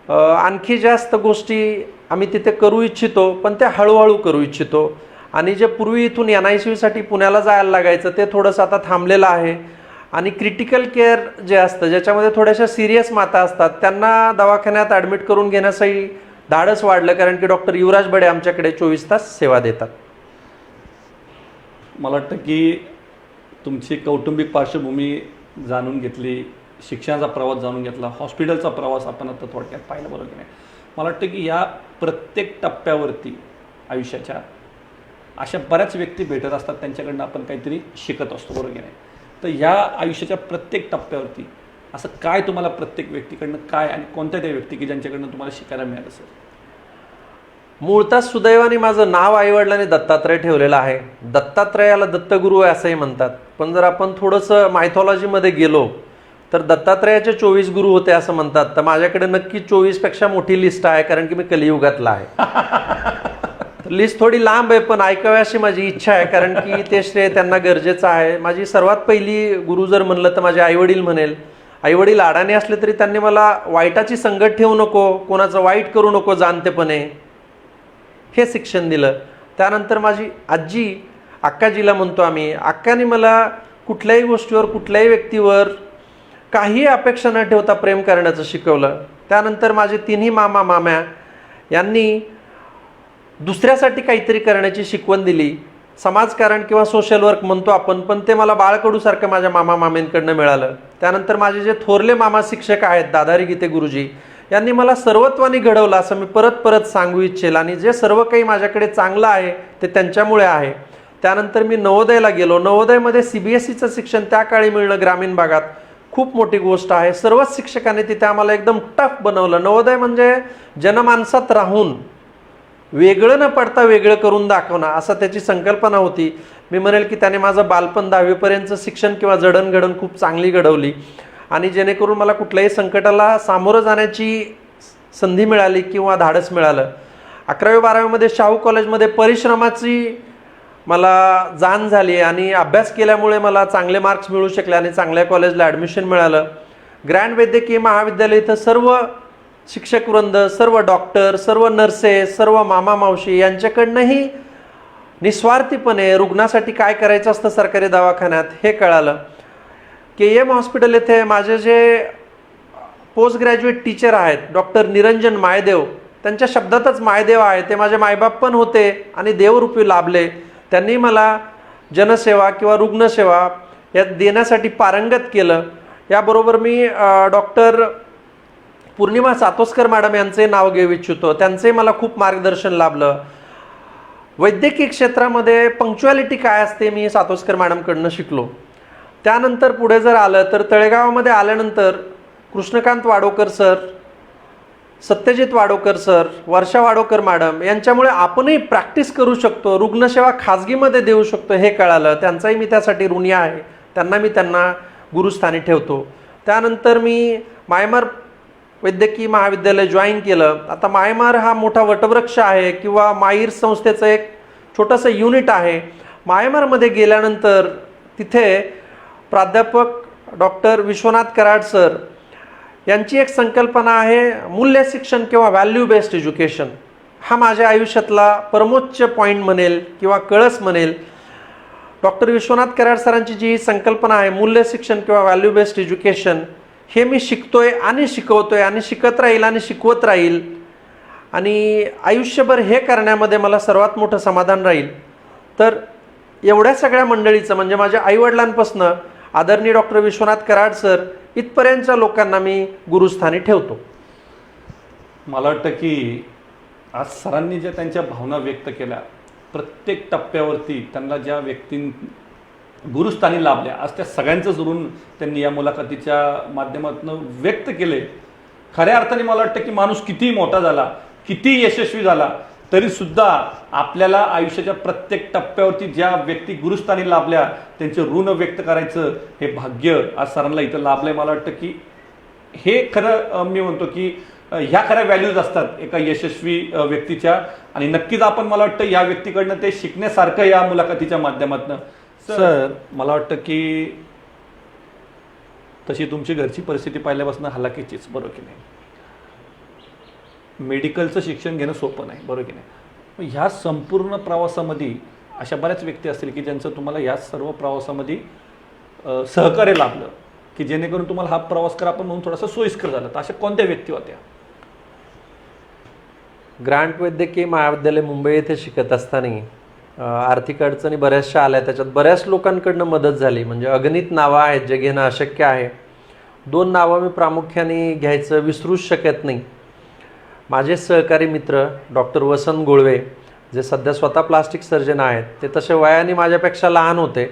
आणखी जास्त गोष्टी आम्ही तिथे करू इच्छितो, पण त्या हळूहळू करू इच्छितो. आणि जे पूर्वी इथून NICUसाठी पुण्याला जायला लागायचं ते थोडंसं आता थांबलेलं आहे. आणि क्रिटिकल केअर जे असतं, ज्याच्यामध्ये थोड्याशा सिरियस माता असतात, त्यांना दवाखान्यात ॲडमिट करून घेण्यासही धाडस वाढलं, कारण की डॉक्टर युवराज बडे आमच्याकडे 24 तास सेवा देतात. मला वाटतं की तुमची कौटुंबिक पार्श्वभूमी जाणून घेतली, शिक्षणाचा प्रवास जाणून घेतला, हॉस्पिटलचा प्रवास आपण आता थोडक्यात पाहिला, बरोबर की नाही. मला वाटतं की या प्रत्येक टप्प्यावरती आयुष्याच्या अशा बऱ्याच व्यक्ती भेटत असतात, त्यांच्याकडनं आपण काहीतरी शिकत असतो, बरोबर की नाही. तर या आयुष्याच्या प्रत्येक टप्प्यावरती असं काय तुम्हाला प्रत्येक व्यक्तीकडनं काय आणि कोणत्या त्या व्यक्ती की ज्यांच्याकडनं तुम्हाला शिकायला मिळालं सर? मूळतः सुदैवाने माझं नाव आईवडिलांनी दत्तात्रय ठेवलेलं आहे. दत्तात्रयाला दत्तगुरू असंही म्हणतात. पण जर आपण थोडंसं मायथॉलॉजीमध्ये गेलो तर दत्तात्रयाचे 24 गुरु होते असं म्हणतात. तर माझ्याकडे नक्की 24पेक्षा मोठी लिस्ट आहे, कारण की मी कलियुगातला आहे. लिस्ट थोडी लांब आहे, पण ऐकावी अशी माझी इच्छा आहे, कारण की ते श्रेय त्यांना गरजेचं आहे. माझी सर्वात पहिली गुरु जर म्हणलं तर माझे आईवडील म्हणेल. आईवडील अडाणी असले तरी त्यांनी मला वाईटाची संगत ठेवू नको, कोणाचं वाईट करू नको जाणतेपणे, हे शिक्षण दिलं. त्यानंतर माझी आजी, अक्काजीला म्हणतो आम्ही, अक्काने मला कुठल्याही गोष्टीवर, कुठल्याही व्यक्तीवर काही अपेक्षा न ठेवता प्रेम करण्याचं शिकवलं. त्यानंतर माझे तिन्ही मामा माम्या यांनी दुसऱ्यासाठी काहीतरी करण्याची शिकवण दिली. समाजकारण किंवा सोशल वर्क म्हणतो आपण, पण ते मला बाळकडूसारखं माझ्या मामा मामींकडनं मिळालं. त्यानंतर माझे जे थोरले मामा शिक्षक आहेत, दादारी गीते गुरुजी, यांनी मला सर्वत्वाने घडवलं असं मी परत परत सांगू इच्छेल. आणि जे सर्व काही माझ्याकडे चांगलं आहे ते त्यांच्यामुळे आहे. त्यानंतर मी नवोदयला गेलो. नवोदयमध्ये CBSEचं शिक्षण त्या काळी मिळणं ग्रामीण भागात खूप मोठी गोष्ट आहे. सर्वच शिक्षकांनी तिथे आम्हाला एकदम टफ बनवलं. नवोदय म्हणजे जनमानसात राहून वेगळं न पडता वेगळं करून दाखवणं, असं त्याची संकल्पना होती. मी म्हणेल की त्याने माझं बालपण 10वीपर्यंतचं शिक्षण किंवा जडणघडण खूप चांगली घडवली. आणि जेणेकरून मला कुठल्याही संकटाला सामोरं जाण्याची संधी मिळाली किंवा धाडस मिळालं. 11वी-12वीमध्ये शाहू कॉलेजमध्ये परिश्रमाची मला जाण झाली आणि अभ्यास केल्यामुळे मला चांगले मार्क्स मिळू शकले आणि चांगल्या कॉलेजला ॲडमिशन मिळालं. ग्रँड वैद्यकीय महाविद्यालय इथं सर्व शिक्षकवृंद, सर्व डॉक्टर, सर्व नर्सेस, सर्व मामा मावशी यांच्याकडनंही निस्वार्थीपणे रुग्णासाठी काय करायचं असतं सरकारी दवाखान्यात हे कळालं. KM हॉस्पिटल येथे माझे जे पोस्ट ग्रॅज्युएट टीचर आहेत डॉक्टर निरंजन मायदेव, त्यांच्या शब्दातच मायदेव आहे, ते माझे मायबाप पण होते आणि देवरूपी लाभले. त्यांनी मला जनसेवा किंवा रुग्णसेवा यात देण्यासाठी पारंगत केलं. याबरोबर मी डॉक्टर पूर्णिमा सातोस्कर मॅडम यांचे नाव घेऊ इच्छितो. त्यांचंही मला खूप मार्गदर्शन लाभलं. वैद्यकीय क्षेत्रामध्ये पंक्च्युअलिटी काय असते मी सातोस्कर मॅडमकडनं शिकलो. त्यानंतर पुढे जर आलं तर तळेगावामध्ये आल्यानंतर कृष्णकांत वाडोकर सर, सत्यजित वाडोकर सर, वर्षा वाडोकर मॅडम यांच्यामुळे आपणही प्रॅक्टिस करू शकतो, रुग्णसेवा खाजगीमध्ये देऊ शकतो हे कळालं. त्यांचाही मी त्यासाठी ऋणी आहे. त्यांना गुरुस्थानी ठेवतो. त्यानंतर मी मायमार वैद्यकीय महाविद्यालय जॉईन केलं. आता मायमार हा मोठा वटवृक्ष आहे किंवा माईर संस्थेचं एक छोटंसं युनिट आहे. मायमारमध्ये गेल्यानंतर तिथे प्राध्यापक डॉक्टर विश्वनाथ कराड सर यांची एक संकल्पना आहे मूल्य शिक्षण किंवा व्हॅल्यू बेस्ड एज्युकेशन. हा माझ्या आयुष्यातला परमोच्च पॉईंट म्हणेल किंवा कळस म्हणेल. डॉक्टर विश्वनाथ कराड सरांची जी संकल्पना आहे मूल्य शिक्षण किंवा व्हॅल्यू बेस्ड एज्युकेशन, हे मी शिकतोय आणि शिकवतोय आणि शिकत राहील आणि शिकवत राहील आणि आयुष्यभर हे करण्यामध्ये मला सर्वात मोठं समाधान राहील. तर एवढ्या सगळ्या मंडळीचं म्हणजे माझ्या आईवडिलांपासून आदरणीय डॉक्टर विश्वनाथ कराड सर इथपर्यंतच्या लोकांना मी गुरुस्थानी ठेवतो. मला वाटतं की आज सरांनी ज्या त्यांच्या भावना व्यक्त केल्या, प्रत्येक टप्प्यावरती त्यांना ज्या व्यक्तीं गुरुस्थानी लाभल्या, आज त्या सगळ्यांचंच ऋण त्यांनी या मुलाखतीच्या माध्यमातून व्यक्त केले. खऱ्या अर्थाने मला वाटतं की माणूस कितीही मोठा झाला, किती यशस्वी झाला, तरी सुद्धा आपल्याला आयुष्याच्या प्रत्येक टप्प्यावरती ज्या व्यक्ती गुरुस्थानी लाभल्या त्यांचे ऋण व्यक्त करायचं हे भाग्य आज सरांना इथं लाभलंय. मला वाटतं की हे खरं मी म्हणतो की ह्या खऱ्या व्हॅल्यूज असतात एका यशस्वी व्यक्तीच्या, आणि नक्कीच आपण मला वाटतं या व्यक्तीकडनं ते शिकण्यासारखं या मुलाखतीच्या माध्यमातून. सर मला वाटतं की तशी तुमची घरची परिस्थिती पाहिल्यापासून हलाखीचीच, बरोबर की नाही? मेडिकलचं शिक्षण घेणं सोपं नाही, बरोबर की नाही? ह्या संपूर्ण प्रवासामध्ये अशा बऱ्याच व्यक्ती असतील की ज्यांचं तुम्हाला या सर्व प्रवासामध्ये सहकार्य लाभलं, की जेणेकरून तुम्हाला हा प्रवास करा आपण म्हणून थोडासा सोयीस्कर झाला, तर अशा कोणत्या व्यक्ती होत्या? ग्रांट वैद्यकीय महाविद्यालय मुंबई येथे शिकत असताना आर्थिक अडचणी बऱ्याचशा आल्या, त्याच्यात बऱ्याच लोकांकडनं मदत झाली. म्हणजे अगणित नावं आहेत जे घेणं अशक्य आहे. 2 नावं मी प्रामुख्याने घ्यायचं विसरूच शकत नाही. माझे सहकारी मित्र डॉक्टर वसंत गोळवे, जे सध्या स्वतः प्लास्टिक सर्जन आहेत, ते तसे वयाने माझ्यापेक्षा लहान होते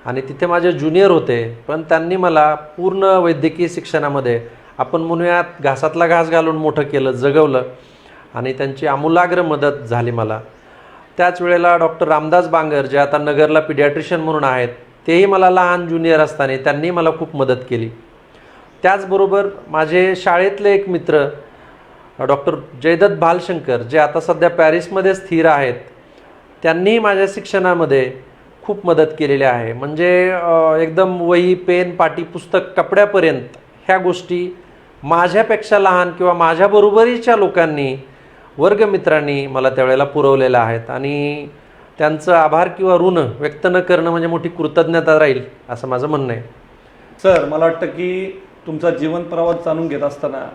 आणि तिथे माझे ज्युनियर होते, पण त्यांनी मला पूर्ण वैद्यकीय शिक्षणामध्ये आपण म्हणूयात घासातला घास घालून मोठं केलं, जगवलं आणि त्यांची आमूलाग्र मदत झाली मला. त्याच वेळेला डॉक्टर रामदास बांगर, जे आता नगरला पिडियाट्रिशियन म्हणून आहेत, तेही मला लहान ज्युनियर असताना त्यांनी मला खूप मदत केली. त्याचबरोबर माझे शाळेतले एक मित्र डॉक्टर जयदत्त भालशंकर, जे आता सध्या पॅरिसमध्ये स्थिर आहेत, त्यांनी माझ्या शिक्षणामध्ये खूप मदत केलेली आहे. म्हणजे एकदम वही, पेन, पाटी, पुस्तक, कपड्यापर्यंत ह्या गोष्टी माझ्यापेक्षा लहान किंवा माझ्याबरोबरीच्या लोकांनी, वर्गमित्रांनी मला त्यावेळेला पुरवलेल्या आहेत आणि त्यांचं आभार किंवा ऋण व्यक्त न करणं म्हणजे मोठी कृतज्ञता राहील असं माझं म्हणणं आहे. सर मला वाटतं की तुमचा जीवन प्रवास जाणून घेत असताना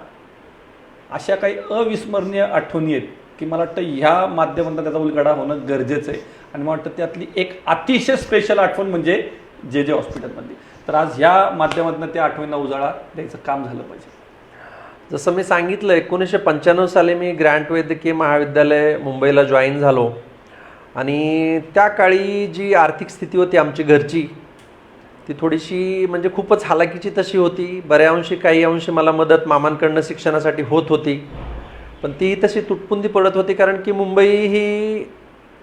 अशा काही अविस्मरणीय आठवणी आहेत की मला वाटतं ह्या माध्यमातून त्याचा उलगडा होणं गरजेचं आहे. आणि मला वाटतं त्यातली एक अतिशय स्पेशल आठवण म्हणजे जे हॉस्पिटलमधली. तर आज ह्या माध्यमातून त्या आठवणींना उजाळा द्यायचं काम झालं पाहिजे. जसं मी सांगितलं 1995 साली मी ग्रांट वैद्यकीय महाविद्यालय मुंबईला जॉईन झालो आणि त्या काळी जी आर्थिक स्थिती होती आमची घरची, ती थोडीशी म्हणजे खूपच हालाकीची तशी होती. बऱ्या अंशी काही अंशी मला मदत मामांकडनं शिक्षणासाठी होत होती, पण ती तशी तुटपुंजी पडत होती, कारण की मुंबई ही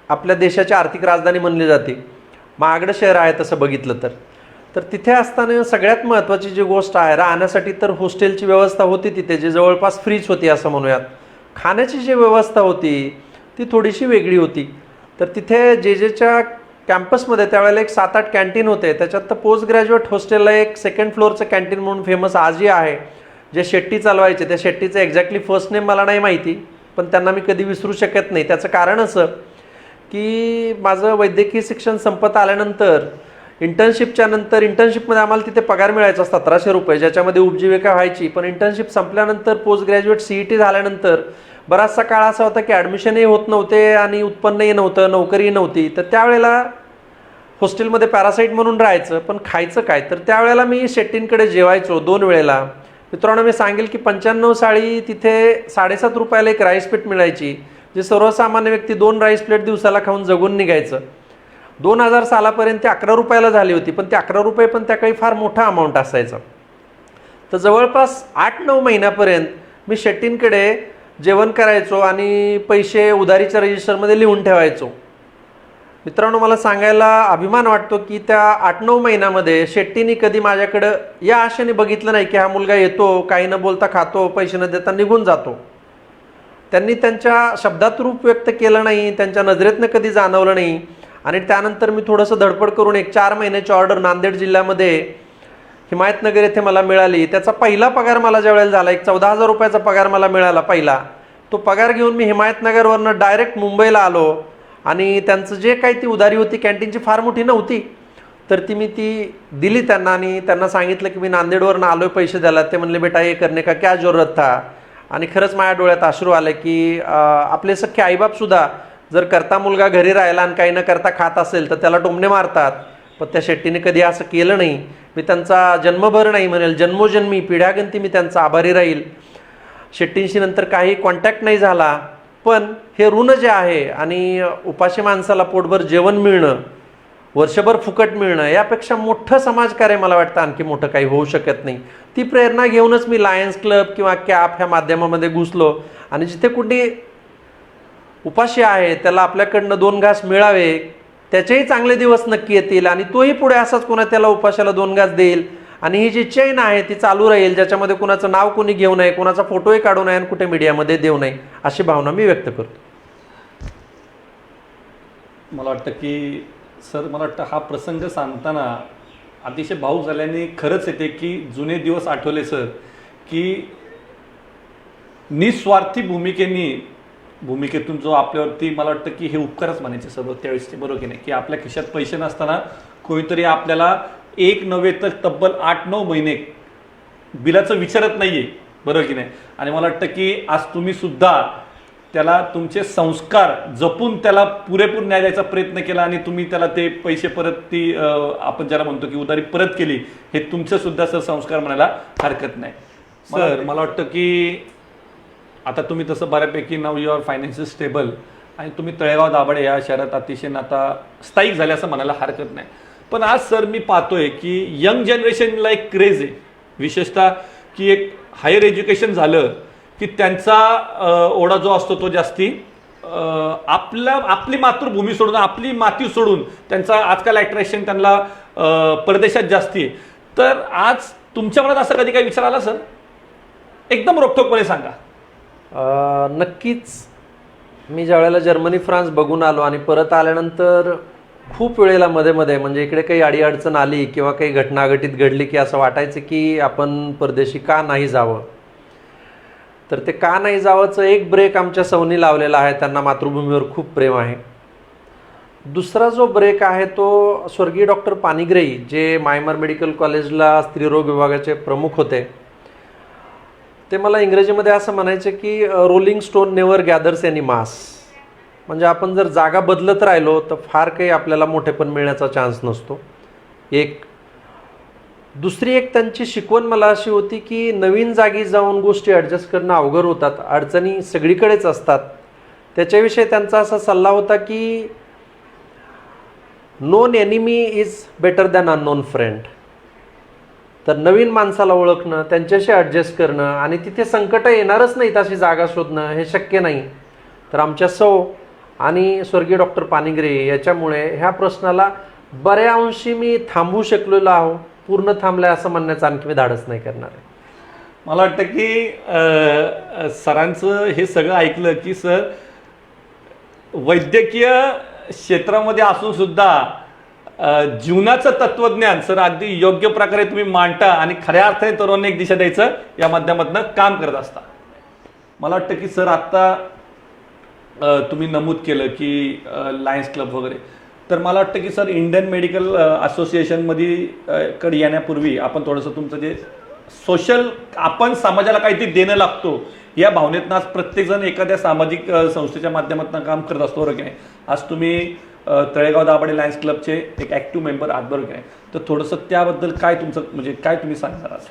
आपल्या देशाची आर्थिक राजधानी म्हणली जाते. महागडं शहर आहे तसं बघितलं तर तिथे असताना सगळ्यात महत्त्वाची जी गोष्ट आहे, राहण्यासाठी तर हॉस्टेलची व्यवस्था होती तिथे, जी जवळपास फ्रीच होती असं म्हणूयात. खाण्याची जी व्यवस्था होती ती थोडीशी वेगळी होती. तर तिथे जेच्या कॅम्पसमध्ये त्यावेळेला एक 7-8 कॅन्टीन होते. त्याच्यात तर पोस्ट ग्रॅज्युएट हॉस्टेलला एक 2nd फ्लोअरचं कॅन्टीन म्हणून फेमस आजही आहे, जे शेट्टी चालवायचे. त्या शेट्टीचं एक्झॅक्टली फर्स्ट नेम मला नाही माहिती, पण त्यांना मी कधी विसरू शकत नाही. त्याचं कारण असं की माझं वैद्यकीय शिक्षण संपत आल्यानंतर इंटर्नशिपच्या नंतर, इंटर्नशिपमध्ये आम्हाला तिथे पगार मिळायचा 1700 रुपये, ज्याच्यामध्ये उपजीविका व्हायची. पण इंटर्नशिप संपल्यानंतर पोस्ट ग्रॅज्युएट CET झाल्यानंतर बराचसा काळ असा होता की ॲडमिशनही होत नव्हते आणि उत्पन्नही नव्हतं, नोकरीही नव्हती. तर त्यावेळेला हॉस्टेलमध्ये पॅरासाईट म्हणून राहायचं, पण खायचं काय? तर त्यावेळेला मी शेट्टींकडे जेवायचो 2 वेळेला. मित्रांनो मी सांगेल की 95 साली तिथे 7.5 रुपयाला एक राईस प्लेट मिळायची, जे सर्वसामान्य व्यक्ती 2 राईस प्लेट दिवसाला खाऊन जगून निघायचं. 2000 सालापर्यंत ते 11 रुपयाला झाली होती, पण ते 11 रुपये पण त्या काही फार मोठा अमाऊंट असायचा. तर जवळपास 8-9 महिन्यापर्यंत मी शेट्टींकडे जेवण करायचो आणि पैसे उधारीच्या रजिस्टरमध्ये लिहून ठेवायचो. मित्रांनो मला सांगायला अभिमान वाटतो की त्या 8-9 महिन्यामध्ये शेट्टींनी कधी माझ्याकडं या आशेने बघितलं नाही की हा मुलगा येतो, काही न बोलता खातो, पैसे न देता निघून जातो. त्यांनी त्यांच्या शब्दात रूप व्यक्त केलं नाही, त्यांच्या नजरेतनं कधी जाणवलं नाही. आणि त्यानंतर मी थोडंसं धडपड करून एक 4 महिन्याची ऑर्डर नांदेड जिल्ह्यामध्ये हिमायतनगर येथे मला मिळाली. त्याचा पहिला पगार मला ज्यावेळेला झाला, एक 14,000 रुपयाचा पगार मला मिळाला पहिला, तो पगार घेऊन मी हिमायतनगरवरनं डायरेक्ट मुंबईला आलो आणि त्यांचं जे काही ती उधारी होती कॅन्टीनची फार मोठी नव्हती, तर ती दिली त्यांना आणि त्यांना सांगितलं की मी नांदेडवरनं आलो आहे पैसे द्यायला. ते म्हणले बेटा ये करणे का क्या जरूरत था. आणि खरंच माझ्या डोळ्यात अश्रू आले की आपले सख्खे आईबापसुद्धा जर करता मुलगा घरी राहिला आणि काही न करता खात असेल तर त्याला टोमणे मारतात, पण त्या शेट्टीने कधी असं केलं नाही. मी त्यांचा जन्मभर नाही म्हणेल, जन्मोजन्मी पिढ्यागंती मी त्यांचा आभारी राहील. शेट्टींशी नंतर काही कॉन्टॅक्ट नाही झाला, पण हे ऋण जे आहे आणि उपाशी माणसाला पोटभर जेवण मिळणं, वर्षभर फुकट मिळणं, यापेक्षा मोठं समाजकार्य मला वाटतं आणखी मोठं काही होऊ शकत नाही. ती प्रेरणा घेऊनच मी लायन्स क्लब किंवा कॅप ह्या माध्यमामध्ये घुसलो आणि जिथे कुठे उपाशी आहे त्याला आपल्याकडनं 2 घास मिळावे, त्याचेही चांगले दिवस नक्की येतील आणि तोही पुढे असाच कोणा त्याला उपाशाला 2 घास देईल आणि ही जी चेन आहे ती चालू राहील, ज्याच्यामध्ये कुणाचं नाव कोणी घेऊ नये, कुणाचा फोटोही काढू नये आणि कुठे मीडियामध्ये देऊ नये, अशी भावना मी व्यक्त करतो. मला वाटतं की सर, मला वाटतं हा प्रसंग सांगताना अतिशय भावूक झाल्याने खरंच येते की जुने दिवस आठवले सर, की निस्वार्थी भूमिकेतून जो आपल्यावरती, मला वाटतं की हे उपकारच म्हणायचे सर्व त्यावेळेसचे, बरोबर की नाही, की आपल्या खिशात पैसे नसताना कोणीतरी आपल्याला एक नव्हे तर तब्बल 8-9 महिने बिलाचं विचारत नाहीये, बरोबर की नाही. आणि मला वाटतं की आज तुम्ही सुद्धा त्याला तुमचे संस्कार जपून त्याला पुरेपूर न्याय द्यायचा प्रयत्न केला आणि तुम्ही त्याला ते पैसे परत, ती आपण ज्याला म्हणतो की उधारी परत केली, हे तुमचं सुद्धा सर संस्कार म्हणायला हरकत नाही. सर मला वाटतं की आता तुम्ही तसं बऱ्यापैकी नाव यू आर फायनान्शियल स्टेबल आणि तुम्ही तळेगाव दाभाडे या शहरात अतिशय आता स्थायिक झाले असं म्हणायला हरकत नाही. पण आज सर मी पाहतोय की यंग जनरेशनला एक क्रेज आहे, विशेषतः की एक हायर एज्युकेशन झालं की त्यांचा ओढा जो असतो तो जास्ती आपली मातृभूमी सोडून, आपली माती सोडून त्यांचा आजकाल अट्रॅक्शन त्यांना परदेशात जास्ती आहे. तर आज तुमच्या मनात असं कधी काही विचार आला सर? एकदम रोखठोकपणे सांगा. नक्कीच. मी ज्यावेळेला जर्मनी फ्रान्स बघून आलो आणि परत आल्यानंतर खूप वेळेला मध्ये म्हणजे इकडे काही अडीअडचण आली किंवा काही घटना घटित घडली की असं वाटायचं की आपण परदेशी का नाही जावं. तर ते का नाही जावंचं एक ब्रेक आमच्या सौनी लावलेला आहे, त्यांना मातृभूमीवर खूप प्रेम आहे. दुसरा जो ब्रेक आहे तो स्वर्गीय डॉक्टर पानिग्राही, जे मायमर मेडिकल कॉलेजला स्त्रीरोग विभागाचे प्रमुख होते, ते मला इंग्रजीमध्ये असं म्हणायचे की रोलिंग स्टोन नेवर गॅदर्स एनी मास. म्हणजे आपण जर जागा बदलत राहिलो तर फार काही आपल्याला मोठेपण मिळण्याचा चान्स नसतो. एक दुसरी एक त्यांची शिकवण मला अशी होती की नवीन जागी जाऊन गोष्टी ॲडजस्ट करणं अवघड होतात, अडचणी सगळीकडेच असतात. त्याच्याविषयी त्यांचा असा सल्ला होता की non enemy is better than unknown friend. तर नवीन माणसाला ओळखणं, त्यांच्याशी ॲडजस्ट करणं आणि तिथे संकट येणारच नाहीत अशी जागा शोधणं हे शक्य नाही. तर आमच्या सौ आणि स्वर्गीय डॉक्टर पानिग्राही याच्यामुळे ह्या प्रश्नाला बऱ्या अंशी मी थांबवू शकलेलो आहो. पूर्ण थांबलाय असं म्हणण्याचं आणखी मी धाडस नाही करणार आहे. मला वाटतं की सरांचं हे सगळं ऐकलं की सर वैद्यकीय क्षेत्रामध्ये असून सुद्धा जीवनाचं तत्वज्ञान सर अगदी योग्य प्रकारे तुम्ही मांडता आणि खऱ्या अर्थाने तरुणांना एक दिशा द्यायचं या माध्यमातून काम करत असता. मला वाटतं की सर आत्ता तुम्ही नमूद केलं की लायन्स क्लब वगैरे, तर मला वाटतं की सर इंडियन मेडिकल असोसिएशनमध्ये कडे येण्यापूर्वी आपण थोडंसं तुमचं जे सोशल, आपण समाजाला काहीतरी देणं लागतो या भावनेतनं आज प्रत्येकजण एखाद्या सामाजिक संस्थेच्या माध्यमातून काम करत असतो, बरोबर की नाही. आज तुम्ही तळेगाव दाभाडे लायन्स क्लबचे एक ॲक्टिव्ह मेंबर आहात, बरोबर की नाही. तर थोडंसं त्याबद्दल काय तुमचं, म्हणजे काय तुम्ही सांगणार आज?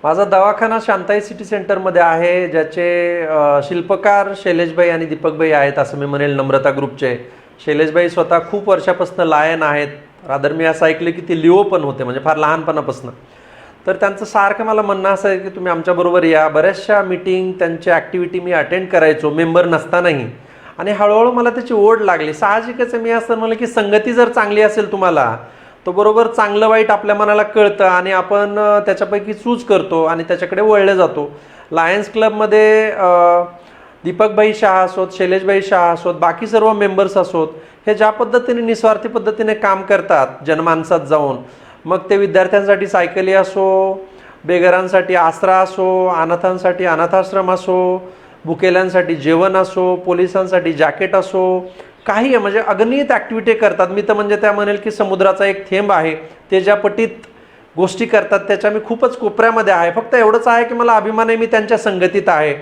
माझा दवाखाना शांताई सिटी सेंटरमध्ये आहे, ज्याचे शिल्पकार शैलेशभाई आणि दीपकभाई आहेत असं मी म्हणेल, नम्रता ग्रुपचे. शैलेशभाई स्वतः खूप वर्षापासून लायन आहेत, रादर मी असं ऐकलं की ते लिओ पण होते, म्हणजे फार लहानपणापासून. तर त्यांचं सारखं मला म्हणणं असं आहे की तुम्ही आमच्याबरोबर या. बऱ्याचशा मीटिंग, त्यांच्या ॲक्टिव्हिटी मी अटेंड करायचो मेंबर नसतानाही, आणि हळूहळू मला त्याची ओढ लागली. साहजिकच मी असं म्हणलं की संगती जर चांगली असेल तुम्हाला, तो बरोबर चांगलं वाईट आपल्या मनाला कळतं आणि आपण त्याच्यापैकी चूज करतो आणि त्याच्याकडे वळले जातो. लायन्स क्लबमध्ये दीपकभाई शाह असोत, शैलेशभाई शाह असोत, बाकी सर्व मेंबर्स असोत, हे ज्या पद्धतीने निस्वार्थी पद्धतीने काम करतात जनमानसात जाऊन, मग ते विद्यार्थ्यांसाठी सायकली असो, बेघरांसाठी आसरा असो, अनाथांसाठी अनाथाश्रम असो, भुकेल्यांसाठी जेवण असो, पोलिसांसाठी जॅकेट असो, काही आहे म्हणजे अगणित ॲक्टिव्हिटी करतात. मी तर म्हणजे त्या म्हणेल की समुद्राचा एक थेंब आहे. ते ज्या पटीत गोष्टी करतात त्याच्या मी खूपच कोपऱ्यामध्ये आहे. फक्त एवढंच आहे की मला अभिमान आहे मी त्यांच्या संगतीत आहे.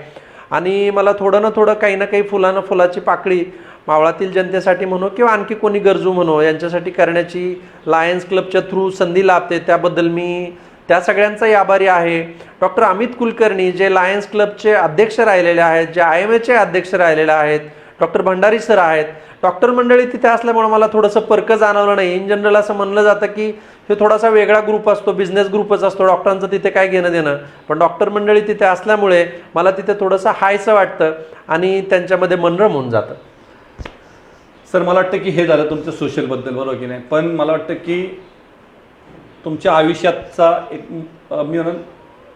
आणि मला थोडं ना थोडं काही ना काही फुलाची पाकळी मावळातील जनतेसाठी म्हणू किंवा आणखी कोणी गरजू म्हणू यांच्यासाठी करण्याची लायन्स क्लबच्या थ्रू संधी लाभते. त्याबद्दल मी त्या सगळ्यांचाही आभारी आहे. डॉक्टर अमित कुलकर्णी जे लायन्स क्लबचे अध्यक्ष राहिलेले आहेत, जे IMAचे अध्यक्ष राहिलेले आहेत, डॉक्टर भंडारी सर आहेत. डॉक्टर मंडळी तिथे असल्यामुळे मला थोडंसं परक जाणवलं नाही. इन जनरल असं म्हणलं जातं की हे थोडासा वेगळा ग्रुप असतो, बिझनेस ग्रुपच असतो, डॉक्टरांचं तिथे काय घेणं देणं. पण डॉक्टर मंडळी तिथे असल्यामुळे मला तिथे थोडंसं हायसं वाटतं आणि त्यांच्यामध्ये मन रमून जातं. सर मला वाटतं की हे झालं तुमचं सोशलबद्दल, बरोबर की नाही. पण मला वाटतं की तुमच्या आयुष्याचा एक मी म्हणून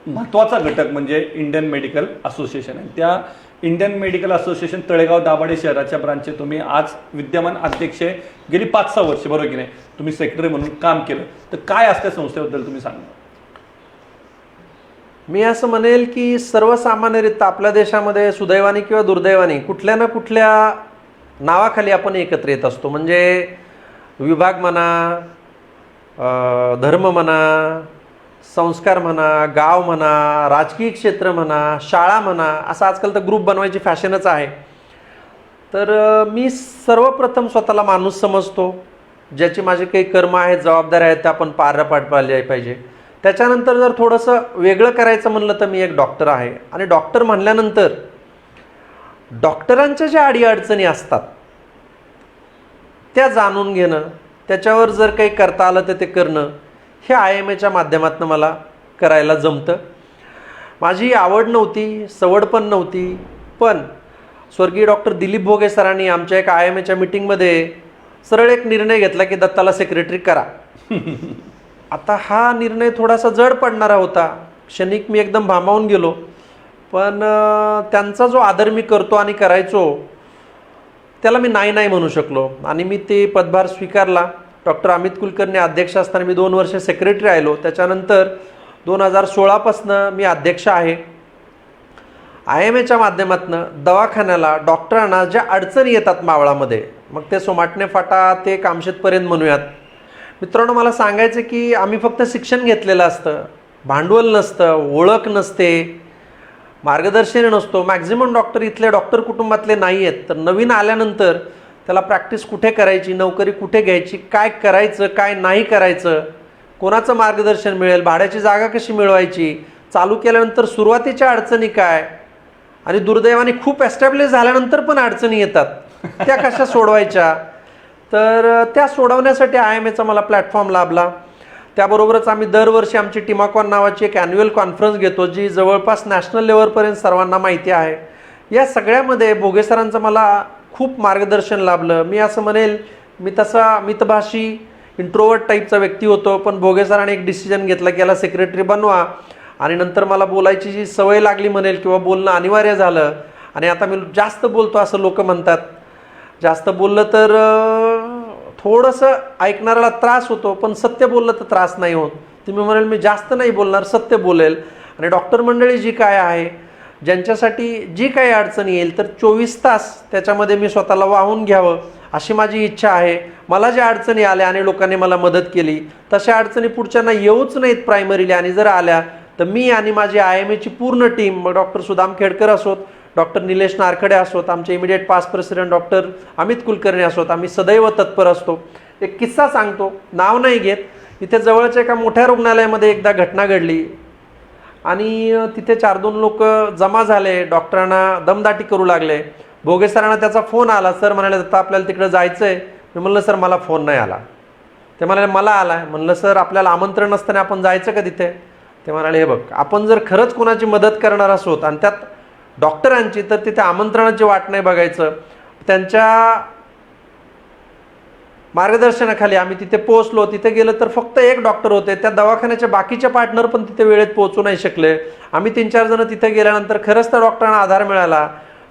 महत्त्वाचा घटक म्हणजे इंडियन मेडिकल असोसिएशन आहे. त्या Indian medical association Talegaon Dabhade शहराच्या ब्रांचचे तुम्ही आज विद्यमान अध्यक्ष आहे. गेली 5-6 वर्ष, बरोबर की नाही, तुम्ही सेक्रेटरी म्हणून काम केलं. तर काय असते संस्थेबद्दल तुम्ही सांगा. मी असं म्हणेल की सर्वसामान्यरित्या आपल्या देशामध्ये सुदैवाने किंवा दुर्दैवाने कुठल्या ना कुठल्या नावाखाली आपण एकत्र येत असतो. म्हणजे विभाग म्हणा, धर्म म्हणा, संस्कार म्हणा, गाव म्हणा, राजकीय क्षेत्र म्हणा, शाळा म्हणा, असं आजकाल तर ग्रुप बनवायची फॅशनच आहे. तर मी सर्वप्रथम स्वतःला माणूस समजतो. ज्याची माझे काही कर्म आहेत, जबाबदाऱ्या आहेत, त्या आपण पार पाडल्या पाहिजे. त्याच्यानंतर जर थोडंसं वेगळं करायचं म्हणलं तर मी एक डॉक्टर आहे. आणि डॉक्टर म्हणल्यानंतर डॉक्टरांच्या ज्या अडीअडचणी असतात त्या जाणून घेणं, त्याच्यावर जर काही करता आलं तर ते करणं, हे IMAच्या माध्यमातून मला करायला जमतं. माझी आवड नव्हती, सवड पण नव्हती. पण स्वर्गीय डॉक्टर दिलीप भोगे सरांनी आमच्या एक IMAच्या मीटिंगमध्ये सरळ एक निर्णय घेतला की दत्ताला सेक्रेटरी करा. आता हा निर्णय थोडासा जड पडणारा होता. क्षणिक मी एकदम भांबावून गेलो. पण त्यांचा जो आदर मी करतो आणि करायचो त्याला मी नाही म्हणू शकलो आणि मी ते पदभार स्वीकारला. डॉक्टर अमित कुलकर्णी अध्यक्ष असताना मी 2 वर्ष सेक्रेटरी राहिलो. त्याच्यानंतर 2016 मी अध्यक्ष आहे. IMAच्या माध्यमातून दवाखान्याला, डॉक्टरांना ज्या अडचणी येतात मावळामध्ये, मग ते सोमाटणे फाटा ते कामशेतपर्यंत म्हणूयात. मित्रांनो, मला सांगायचं की आम्ही फक्त शिक्षण घेतलेलं असतं, भांडवल नसतं, ओळख नसते, मार्गदर्शन नसतो. मॅक्झिमम डॉक्टर इथले डॉक्टर कुटुंबातले नाही आहेत. तर नवीन आल्यानंतर त्याला प्रॅक्टिस कुठे करायची, नोकरी कुठे घ्यायची, काय करायचं, काय नाही करायचं, कोणाचं मार्गदर्शन मिळेल, भाड्याची जागा कशी मिळवायची, चालू केल्यानंतर सुरुवातीच्या अडचणी काय, आणि दुर्दैवाने खूप एस्टॅब्लिश झाल्यानंतर पण अडचणी येतात, त्या कशा सोडवायच्या. तर त्या सोडवण्यासाठी IMAचा मला प्लॅटफॉर्म लाभला. त्याबरोबरच आम्ही दरवर्षी आमची टिमाकॉन नावाची एक ॲन्युअल कॉन्फरन्स घेतो, जी जवळपास नॅशनल लेवलपर्यंत सर्वांना माहिती आहे. या सगळ्यामध्ये भोगे सरांचं मला खूप मार्गदर्शन लाभलं. मी असं म्हणेल, मी तसा मितभाषी इंट्रोवर्ट टाईपचा व्यक्ती होतो, पण भोगे सरांनी एक डिसिजन घेतला की याला सेक्रेटरी बनवा. आणि नंतर मला बोलायची जी सवय लागली म्हणेल किंवा बोलणं अनिवार्य झालं. आणि आता मी जास्त बोलतो असं लोक म्हणतात. जास्त बोललं तर थोडंसं ऐकणाऱ्याला त्रास होतो, पण सत्य बोललं तर त्रास नाही होत. तुम्ही म्हणाल मी जास्त नाही बोलणार, सत्य बोलेल. आणि डॉक्टर मंडळी जी काय आहे, ज्यांच्यासाठी जी काही अडचण येईल तर 24 तास त्याच्यामध्ये मी स्वतःला वाहून घ्यावं अशी माझी इच्छा आहे. मला ज्या अडचणी आल्या आणि लोकांनी मला मदत केली, तशा अडचणी पुढच्यांना येऊच नाहीत प्रायमरीली. आणि जर आल्या तर मी आणि माझी IMAची पूर्ण टीम, मग डॉक्टर सुदाम खेडकर असोत, डॉक्टर निलेश नारखडे असोत, आमचे immediate past president doctor Amit Kulkarni असोत, आम्ही सदैव तत्पर असतो. एक किस्सा सांगतो, नाव नाही घेत. इथे जवळच्या एका मोठ्या रुग्णालयामध्ये एकदा घटना घडली आणि तिथे 4-2 लोक जमा झाले, डॉक्टरांना दमदाटी करू लागले. भोगे सरांना त्याचा फोन आला. सर म्हणाले दत्ता आपल्याला तिकडे जायचं आहे. मी म्हणलं सर मला फोन नाही आला. ते म्हणाले मला आला आहे. म्हणलं सर आपल्याला आमंत्रण नसताना आपण जायचं का तिथे. ते म्हणाले हे बघ, आपण जर खरंच कोणाची मदत करणार असोत आणि त्यात डॉक्टरांची, तर तिथे आमंत्रणाची वाट नाही बघायचं. त्यांच्या मार्गदर्शनाखाली आम्ही तिथे पोहोचलो. तिथे गेलं तर फक्त एक डॉक्टर होते. त्या दवाखान्याच्या बाकीचे पार्टनर पण तिथे वेळेत पोहोचू नाही शकले. आम्ही 3-4 जण तिथे गेल्यानंतर खरंच त्या डॉक्टरांना आधार मिळाला.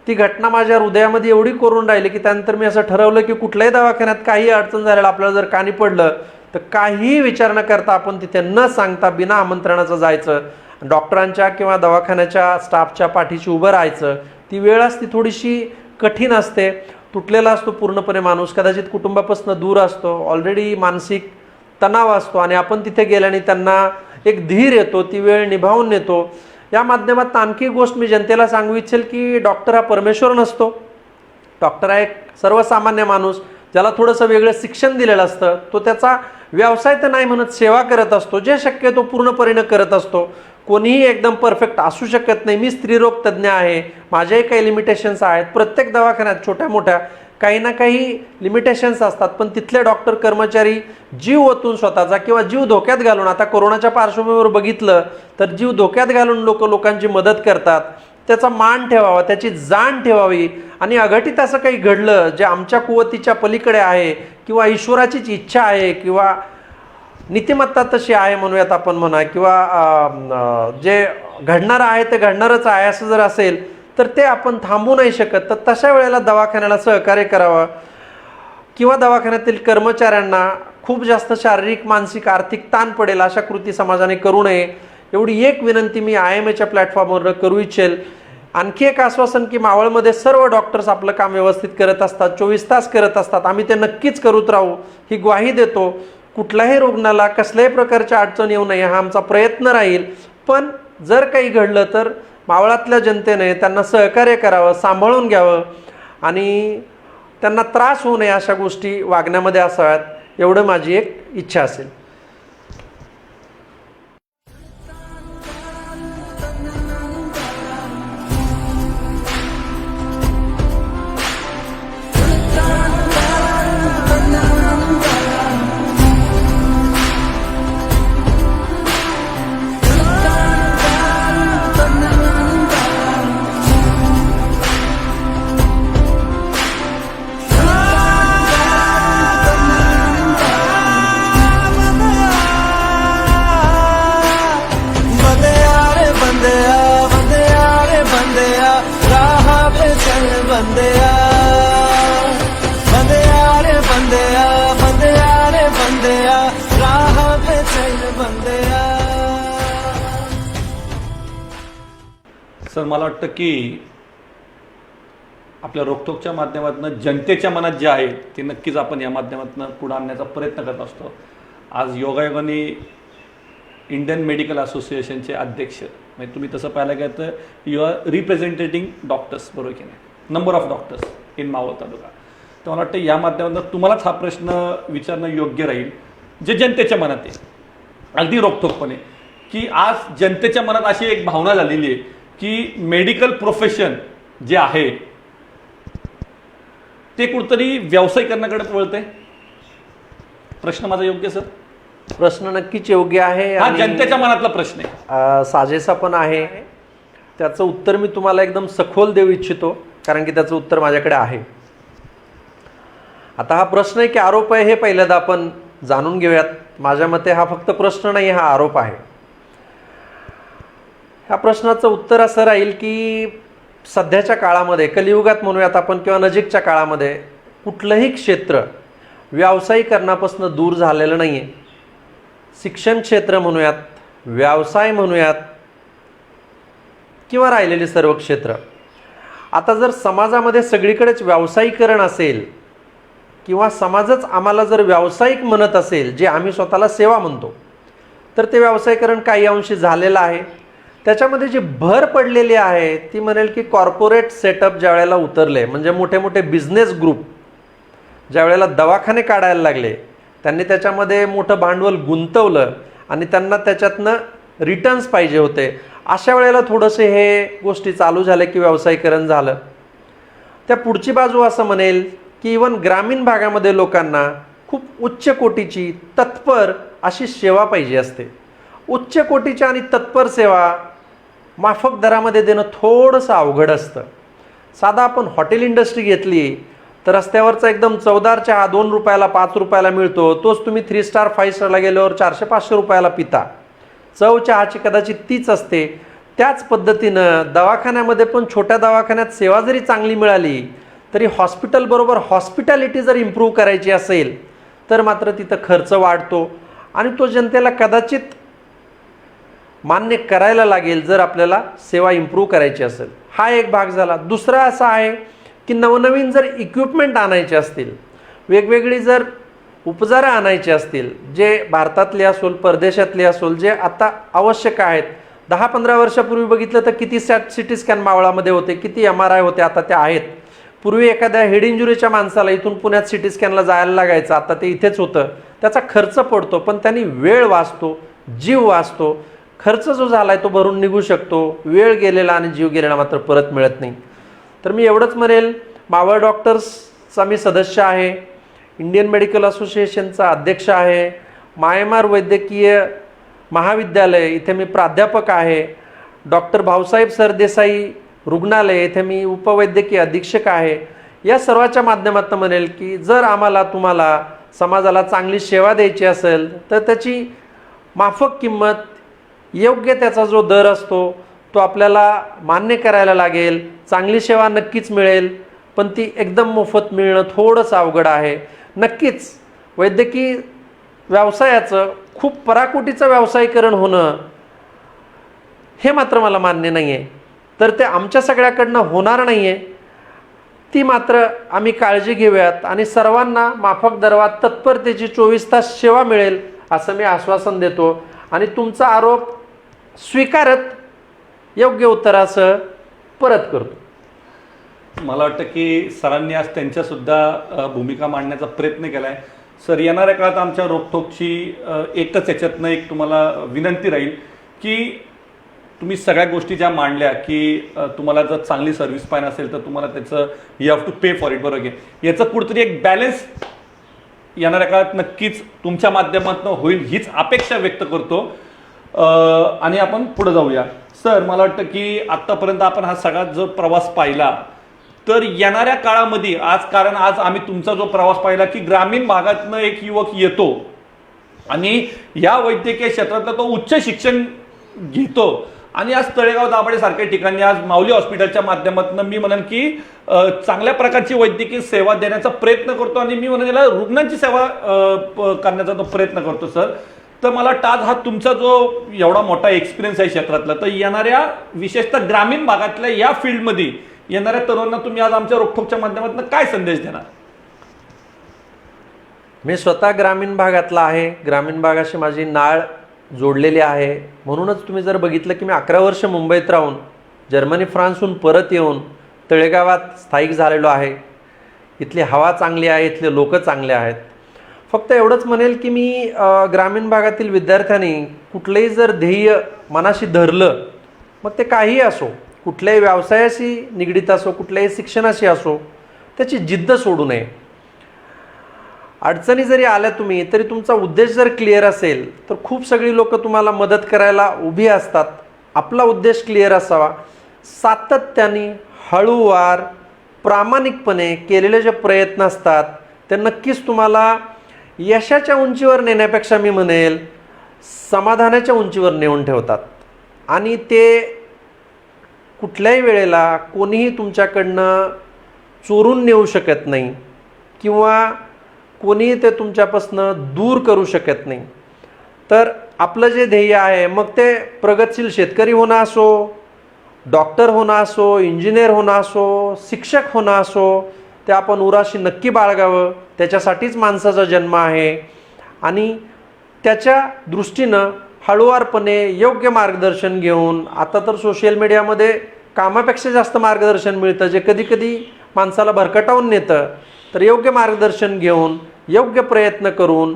ती घटना माझ्या हृदयामध्ये एवढी कोरून राहिली की त्यानंतर मी असं ठरवलं की कुठल्याही दवाखान्यात काही अडचण झालेलं आपल्याला जर कानी पडलं तर काही विचार न करता आपण तिथे न सांगता बिना आमंत्रणाचं जायचं. डॉक्टरांच्या किंवा दवाखान्याच्या स्टाफच्या पाठीशी उभं राहायचं. ती वेळ असते थोडीशी कठीण असते, तुटलेला असतो पूर्णपणे माणूस, कदाचित कुटुंबापासून दूर असतो, ऑलरेडी मानसिक तणाव असतो आणि आपण तिथे गेल्याने त्यांना एक धीर येतो, ती वेळ निभावून नेतो. या माध्यमात आणखी एक गोष्ट मी जनतेला सांगू इच्छेल की डॉक्टर हा परमेश्वर नसतो. डॉक्टर हा एक सर्वसामान्य माणूस, ज्याला थोडंसं वेगळं शिक्षण दिलेलं असतं. तो त्याचा व्यवसाय तर नाही म्हणत, सेवा करत असतो, जे शक्य आहे तो पूर्णपणे करत असतो. कोणीही एकदम परफेक्ट असू शकत नाही. मी स्त्रीरोग तज्ज्ञ आहे, माझ्याही काही लिमिटेशन्स आहेत. प्रत्येक दवाखान्यात छोट्या मोठ्या काही ना काही लिमिटेशन्स असतात, पण तिथले डॉक्टर कर्मचारी जीव ओतून स्वतःचा किंवा जीव धोक्यात घालून, आता कोरोनाच्या पार्श्वभूमीवर बघितलं तर जीव धोक्यात घालून लोकांची मदत करतात. त्याचा मान ठेवावा, त्याची जाण ठेवावी. आणि अघटित असं काही घडलं जे आमच्या कुवतीच्या पलीकडे आहे किंवा ईश्वराचीच इच्छा आहे किंवा नीतिमत्ता तशी आहे म्हणूयात आपण म्हणा, किंवा जे घडणार आहे ते घडणारच आहे असं जर असेल तर ते आपण थांबवू नाही शकत. तर तशा वेळेला दवाखान्याला सहकार्य करावं किंवा दवाखान्यातील कर्मचाऱ्यांना खूप जास्त शारीरिक, मानसिक, आर्थिक ताण पडेल अशा कृती समाजाने करू नये, एवढी एक विनंती मी IMAच्या प्लॅटफॉर्मवर करू इच्छेल. आणखी एक आश्वासन की मावळमध्ये सर्व डॉक्टर्स आपलं काम व्यवस्थित करत असतात, 24 तास करत असतात. आम्ही ते नक्कीच करत राहू ही ग्वाही देतो. कुठल्याही रुग्णाला कसल्याही प्रकारच्या अडचण येऊ नये हा आमचा प्रयत्न राहील. पण जर काही घडलं तर मावळातल्या जनतेने त्यांना सहकार्य करावं, सांभाळून घ्यावं आणि त्यांना त्रास होऊ नये अशा गोष्टी वागण्यामध्ये असाव्यात, एवढं माझी एक इच्छा असेल. सर, मला वाटतं की आपल्या रोखोकच्या माध्यमातून जनतेच्या मनात जे आहे ते नक्कीच आपण या माध्यमातून पुढे आणण्याचा प्रयत्न करत असतो. आज योगायोगाने इंडियन मेडिकल असोसिएशनचे अध्यक्ष, म्हणजे तुम्ही तसं पाहायला गेलं तर यू आर रिप्रेझेंटेटिंग डॉक्टर्स, बरोबर की नाही, number of doctors in Maval taluka. तर मला वाटतं या माध्यमातून तुम्हालाच हा प्रश्न विचारणं योग्य राहील जे जनतेच्या मनात आहे, अगदी रोखोकपणे, की आज जनतेच्या मनात अशी एक भावना झालेली आहे की मेडिकल प्रोफेशन जे आहे ते कुठतरी व्यावसायिकरणाकडे वळतंय. प्रश्न माझा योग्य सर? प्रश्न नक्कीच योग्य आहे, हा जनतेच्या मनातला प्रश्न आहे, साजेसा पण आहे. त्याचं उत्तर मी तुम्हाला एकदम सखोल देऊ इच्छितो, कारण की त्याचं उत्तर माझ्याकडे आहे. आता हा प्रश्न आहे की आरोप आहे हे पहिल्यांदा आपण जाणून घेऊयात. माझ्या मते हा फक्त प्रश्न नाही, हा आरोप आहे. ह्या प्रश्नाचं उत्तर असं राहील की सध्याच्या काळामध्ये, कलियुगात म्हणूयात आपण किंवा नजीकच्या काळामध्ये, कुठलंही क्षेत्र व्यावसायिकरणापासून दूर झालेलं नाही आहे. शिक्षण क्षेत्र म्हणूयात, व्यवसाय म्हणूयात किंवा राहिलेली सर्व क्षेत्र. आता जर समाजामध्ये सगळीकडेच व्यावसायिकरण असेल किंवा समाजच आम्हाला जर व्यावसायिक म्हणत असेल, जे आम्ही स्वतःला सेवा म्हणतो, तर ते व्यावसायिकरण काही अंशी झालेलं आहे. त्याच्यामध्ये जी भर पडलेली आहे ती म्हणेल की कॉर्पोरेट सेटअप ज्या वेळेला उतरले, म्हणजे मोठे मोठे बिझनेस ग्रुप ज्या वेळेला दवाखाने काढायला लागले, त्यांनी त्याच्यामध्ये मोठं भांडवल गुंतवलं आणि त्यांना त्याच्यातनं रिटर्न्स पाहिजे होते. अशा वेळेला थोडंसं हे गोष्टी चालू झाल्या की व्यावसायिकरण झालं. त्या पुढची बाजू असं म्हणेल की इवन ग्रामीण भागामध्ये लोकांना खूप उच्च कोटीची तत्पर अशी सेवा पाहिजे असते. उच्च कोटीची आणि तत्पर सेवा माफक दरामध्ये देणं थोडंसं अवघड असतं. साधा आपण हॉटेल इंडस्ट्री घेतली तर रस्त्यावरचा एकदम चवदार चहा 2 रुपयाला 5 रुपयाला मिळतो, तोच तुम्ही 3 स्टार 5 स्टारला गेल्यावर 400-500 रुपयाला पिता. चव चहाची कदाचित तीच असते. त्याच पद्धतीनं दवाखान्यामध्ये पण छोट्या दवाखान्यात सेवा जरी चांगली मिळाली तरी हॉस्पिटलबरोबर हॉस्पिटॅलिटी जर इम्प्रूव्ह करायची असेल तर मात्र तिथं खर्च वाढतो आणि तो जनतेला कदाचित मान्य करायला लागेल जर आपल्याला सेवा इम्प्रूव्ह करायची असेल. हा एक भाग झाला. दुसरा असा आहे की नवनवीन जर इक्विपमेंट आणायचे असतील, वेगवेगळी जर उपचारं आणायची असतील, जे भारतातले असोल परदेशातले असोल, जे आता आवश्यक आहेत. 10-15 वर्षापूर्वी बघितलं तर किती सिटी स्कॅन मावळामध्ये होते, किती MRI होते, आता ते आहेत. पूर्वी एखाद्या हेड इंजुरीच्या माणसाला इथून पुण्यात सिटी स्कॅनला जायला लागायचं, आता ते इथेच होतं. त्याचा खर्च पडतो पण त्यांनी वेळ वाचतो, जीव वाचतो. खर्च जो झाला आहे तो भरून निघू शकतो. वेळ गेलेला आणि जीव गेलेला मात्र परत मिळत नाही. तर मी एवढंच म्हणेल, मावळ डॉक्टर्सचा मी सदस्य आहे, इंडियन मेडिकल असोसिएशनचा अध्यक्ष आहे, मायमार वैद्यकीय महाविद्यालय इथे मी प्राध्यापक आहे, डॉक्टर भाऊसाहेब सरदेसाई रुग्णालय येथे मी उपवैद्यकीय अधीक्षक आहे. या सर्वाच्या माध्यमातून म्हणेल की जर आम्हाला तुम्हाला समाजाला चांगली सेवा द्यायची असेल तर त्याची माफक किंमत, योग्य त्याचा जो दर असतो तो आपल्याला मान्य करायला लागेल. चांगली सेवा नक्कीच मिळेल पण ती एकदम मोफत मिळणं थोडंसं अवघड आहे. नक्कीच वैद्यकीय व्यवसायाचं खूप पराकोटीचं व्यावसायीकरण होणं हे मात्र मला मान्य नाही आहे. तर ते आमच्या सगळ्याकडनं होणार नाही आहे. ती मात्र आम्ही काळजी घेऊयात आणि सर्वांना माफक दरात तत्परतेची 24 तास सेवा मिळेल असं मी आश्वासन देतो. आणि तुमचा आरोप स्वीकारत योग्य उत्तरासह परत करतो. मला वाटतं की सरांनी आज त्यांच्यासुद्धा भूमिका मांडण्याचा प्रयत्न केला आहे. सर, येणाऱ्या काळात आमच्या रोखोकची एकच याच्यातनं एक तुम्हाला विनंती राहील की तुम्ही सगळ्या गोष्टी ज्या मांडल्या की तुम्हाला जर चांगली सर्व्हिस पाहिजे असेल तर तुम्हाला त्याचं you have to pay for it, बरोबर आहे. याचं कुठेतरी एक बॅलन्स येणाऱ्या काळात नक्कीच तुमच्या माध्यमातून होईल हीच अपेक्षा व्यक्त करतो. आणि आपण पुढे जाऊया. सर, मला वाटतं की आत्तापर्यंत आपण हा सगळा जो प्रवास पाहिला तर येणाऱ्या काळामध्ये कारण आज आम्ही तुमचा जो प्रवास पाहिला की ग्रामीण भागातनं एक युवक येतो आणि या वैद्यकीय क्षेत्रातलं तो उच्च शिक्षण घेतो आणि आज तळेगाव दाभाडे सारख्या ठिकाणी आज माऊली हॉस्पिटलच्या माध्यमातून मी म्हणेन की चांगल्या प्रकारची वैद्यकीय सेवा देण्याचा प्रयत्न करतो आणि मी म्हणेन याला रुग्णांची सेवा करण्याचा तो प्रयत्न करतो. सर, तर मला वाटतं आज हा तुमचा जो एवढा मोठा एक्सपिरियन्स आहे क्षेत्रातला, तर येणाऱ्या विशेषतः ग्रामीण भागातल्या या फील्डमध्ये येणाऱ्या तरुणांना तुम्ही आज आमच्या रोखोकच्या माध्यमातून काय संदेश देणार? मी स्वतः ग्रामीण भागातला आहे, ग्रामीण भागाशी माझी नाळ जोडलेली आहे. म्हणूनच तुम्ही जर बघितलं की मी 11 वर्ष मुंबईत राहून जर्मनी फ्रान्सहून परत येऊन तळेगावात स्थायिक झालेलो आहे. इथली हवा चांगली आहे, इथले लोक चांगले आहेत. फक्त एवढंच म्हणेल की मी ग्रामीण भागातील विद्यार्थ्यांनी कुठलंही जर ध्येय मनाशी धरलं, मग ते काहीही असो, कुठल्याही व्यवसायाशी निगडीत असो, कुठल्याही शिक्षणाशी असो, त्याची जिद्द सोडू नये. अडचणी जरी आल्या तुम्ही तरी तुमचा उद्देश जर क्लिअर असेल तर खूप सगळी लोक तुम्हाला मदत करायला उभी असतात. आपला उद्देश क्लिअर असावा. सातत्याने हळूवार प्रामाणिकपणे केलेले जे प्रयत्न असतात ते नक्कीच तुम्हाला यशाच्या उंचीवर नेण्यापेक्षा मी म्हणेल समाधानाच्या उंचीवर नेऊन ठेवतात. आणि ते कुठल्याही वेळेला कोणीही तुमच्याकडनं चोरून नेऊ शकत नाही किंवा कोणीही ते तुमच्यापासून दूर करू शकत नाही. तर आपलं जे ध्येय आहे, मग ते प्रगतशील शेतकरी होणं असो, डॉक्टर होणं असो, इंजिनियर होणं असो, शिक्षक होणं असो, ते आपण उराशी नक्की बाळगावं. त्याच्यासाठीच माणसाचा जन्म आहे. आणि त्याच्या दृष्टीनं हळूवारपणे योग्य मार्गदर्शन घेऊन, आता तर सोशल मीडियामध्ये कामापेक्षा जास्त मार्गदर्शन मिळतं जे कधी कधी माणसाला भरकटावून नेतं. तर योग्य मार्गदर्शन घेऊन योग्य प्रयत्न करून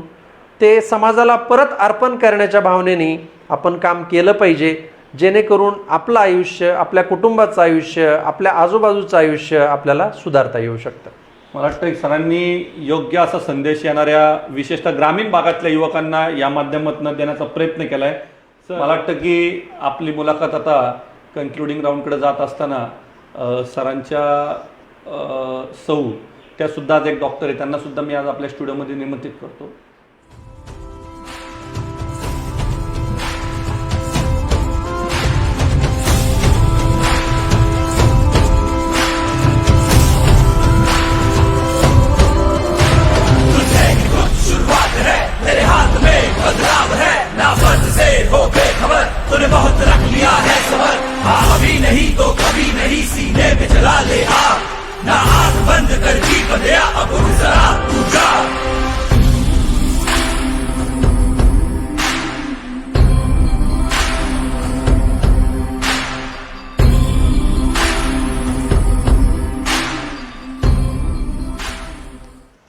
ते समाजाला परत अर्पण करण्याच्या भावनेने आपण काम केलं पाहिजे, जेणेकरून आपलं आयुष्य, आपल्या कुटुंबाचं आयुष्य, आपल्या आजूबाजूचं आयुष्य आपल्याला सुधारता येऊ शकतं. मला वाटतं सरांनी योग्य असा संदेश येणाऱ्या विशेषतः ग्रामीण भागातल्या युवकांना या माध्यमातून देण्याचा प्रयत्न केला आहे. मला वाटतं की आपली मुलाखत आता कन्क्लुडिंग राऊंडकडे जात असताना सरांच्या सौ त्यासुद्धा आज एक डॉक्टर आहे, त्यांनासुद्धा मी आज आपल्या स्टुडिओमध्ये निमंत्रित करतो. तेरे हाथ में बदलाव है ना फर्ज से हो बेखबर तूने बंद कर दी बंदया अब उठ जरा तू जा.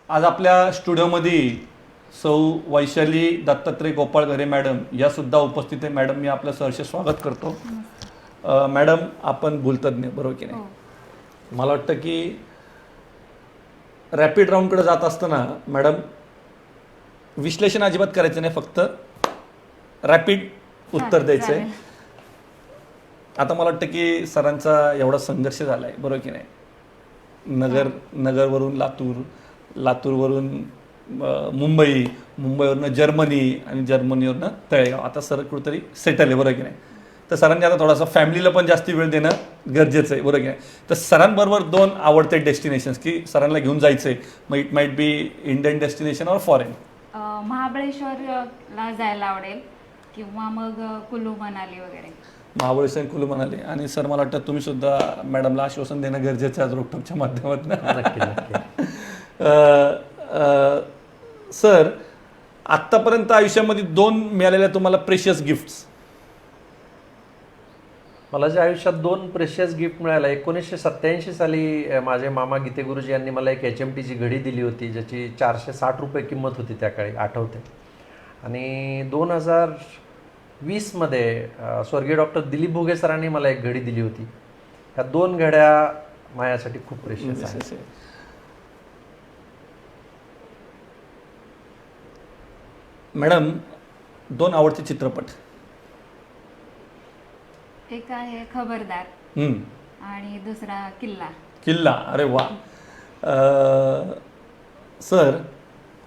आज आपल्या स्टुडिओमध्ये सौ वैशाली दत्तात्रय गोपाळ घरे मॅडम या सुद्धा उपस्थित आहे. मॅडम, मी आपलं सहर्ष स्वागत करतो. मॅडम, आपण भूलतज्ञ बरोबर की नाही? मला वाटतं की रॅपिड राऊंडकडे जात असताना मॅडम विश्लेषण अजिबात करायचं नाही, फक्त रॅपिड उत्तर द्यायचं आहे. आता मला वाटतं की सरांचा एवढा संघर्ष झाला आहे बरोबर की नाही? नगरवरून लातूरवरून मुंबई, मुंबईवरनं जर्मनी आणि जर्मनीवरनं तळेगाव. आता सर कुठेतरी सेटल आहे बरोबर की नाही? तर सरांनी आता थोडासा फॅमिलीला पण जास्ती वेळ देणं गरजेचं आहे बरोबर की नाही? तर सरांबरोबर 2 आवडते डेस्टिनेशन्स की सरांना घेऊन जायचं आहे, मग it might be Indian destination और फॉरेन. महाबळेश्वरला जायला आवडेल किंवा मग कुलू मनाली वगैरे. महाबळेश्वर कुलू म्हणाले. आणि सर मला वाटतं तुम्ही सुद्धा मॅडमला आश्वासन देणं गरजेचं आहे आज रोकटोकच्या माध्यमातून. नक्की. सर, आत्तापर्यंत आयुष्यामध्ये 2 मिळालेल्या तुम्हाला प्रेशियस गिफ्ट्स. मला जे आयुष्यात 2 प्रेशियस गिफ्ट मिळाला. 1987 साली माझे मामा गीते गुरुजी यांनी मला एक HMTची घडी दिली होती, ज्याची 460 रुपये किंमत होती त्या काळी, आठवते. आणि 2020मध्ये स्वर्गीय डॉक्टर दिलीप भोगे सरांनी मला एक घडी दिली होती. ह्या 2 घड्या माझ्यासाठी खूप प्रेशियस आहेत. मॅडम, 2 आवडते चित्रपट. एक आहे खबरदार आणि दुसरा किल्ला. अरे वा. सर,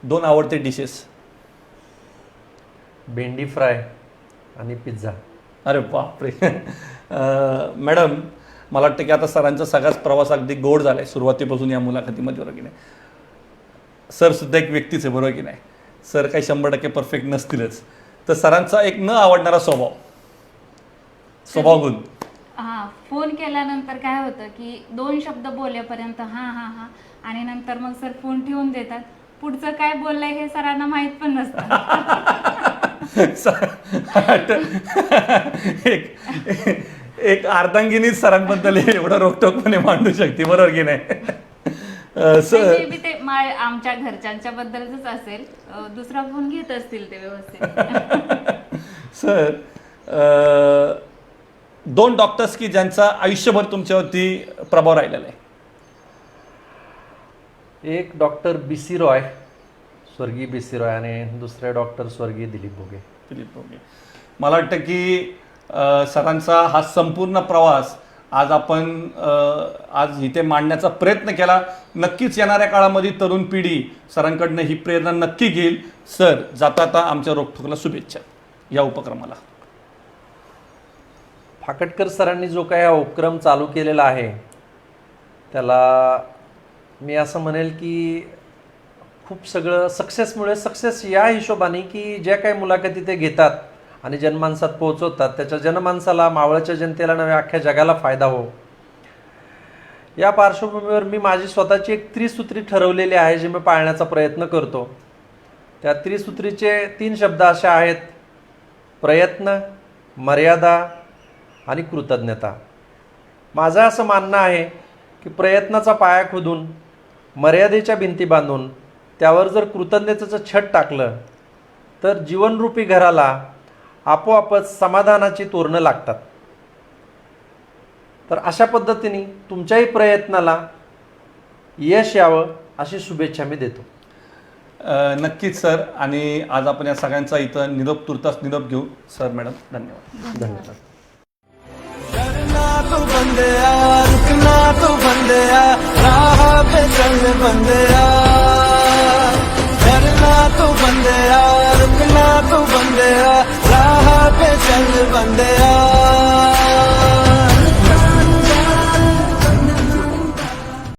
2 आवडते डिशेस. भेंडी फ्राय आणि पिझ्झा. अरे बापरे. मॅडम, मला वाटतं की आता सरांचा सगळाच प्रवास अगदी गोड झाला आहे सुरुवातीपासून या मुलाखतीमध्ये बरोबर की नाही? सर सुद्धा एक व्यक्तीच आहे बरोबर की नाही? सर काही 100% परफेक्ट नसतीलच. तर सरांचा एक न आवडणारा स्वभाव गुण. फोन केल्यानंतर काय होतं की 2 शब्द बोलेपर्यंत हा आणि नंतर मग सर फोन ठेवून देतात. पुढचं काय बोललंय हे सरांना माहित पण नसतं. एक अर्धांगिनी सरांबद्दल एवढं रोखटोकपणे मांडू शकते बरोबर की नाही? सर ते आमच्या घरच्यांच्या बद्दलच असेल, दुसरा फोन घेत असतील ते व्यवस्थित. सर, 2 डॉक्टर्स की ज्यांचा आयुष्यभर तुमच्यावरती प्रभाव राहिलेला आहे. एक डॉक्टर BC रॉय, स्वर्गीय BC रॉय, आणि दुसरे डॉक्टर स्वर्गीय दिलीप भोगे. मला वाटतं की सरांचा हा संपूर्ण प्रवास आज आपण आज इथे मांडण्याचा प्रयत्न केला. नक्कीच येणाऱ्या काळामध्ये तरुण पिढी सरांकडनं ही प्रेरणा नक्की घेईल. सर, जाता आमच्या रोखोकला शुभेच्छा या उपक्रमाला. फाकटकर सरांनी जो काही हा उपक्रम चालू केलेला आहे त्याला मी असं म्हणेल की खूप सगळं सक्सेस या हिशोबाने की ज्या काही मुलाखती ते घेतात आणि जनमानसात पोहोचवतात, त्याच्या जनमानसाला, मावळच्या जनतेला, नव्या अख्ख्या जगाला फायदा हो. या पार्श्वभूमीवर मी माझी स्वतःची एक त्रिसूत्री ठरवलेली आहे, जी मी पाळण्याचा प्रयत्न करतो. त्या त्रिसूत्रीचे 3 शब्द असे आहेत: प्रयत्न, मर्यादा आणि कृतज्ञता. माझं असं मानणं आहे की प्रयत्नाचा पाया खोदून, मर्यादेच्या भिंती बांधून, त्यावर जर कृतज्ञतेचं छत टाकलं तर जीवनरूपी घराला आपोआपच समाधानाची तोरणं लागतात. तर अशा पद्धतीने तुमच्याही प्रयत्नाला यश यावं अशी शुभेच्छा मी देतो. नक्कीच सर. आणि आज आपण या सगळ्यांचा इथं तुर्तास निरोप घेऊ. सर, मॅडम, धन्यवाद. धन्यवाद. तो बंदया रुकना तो बंदया राह पे चल बंदया.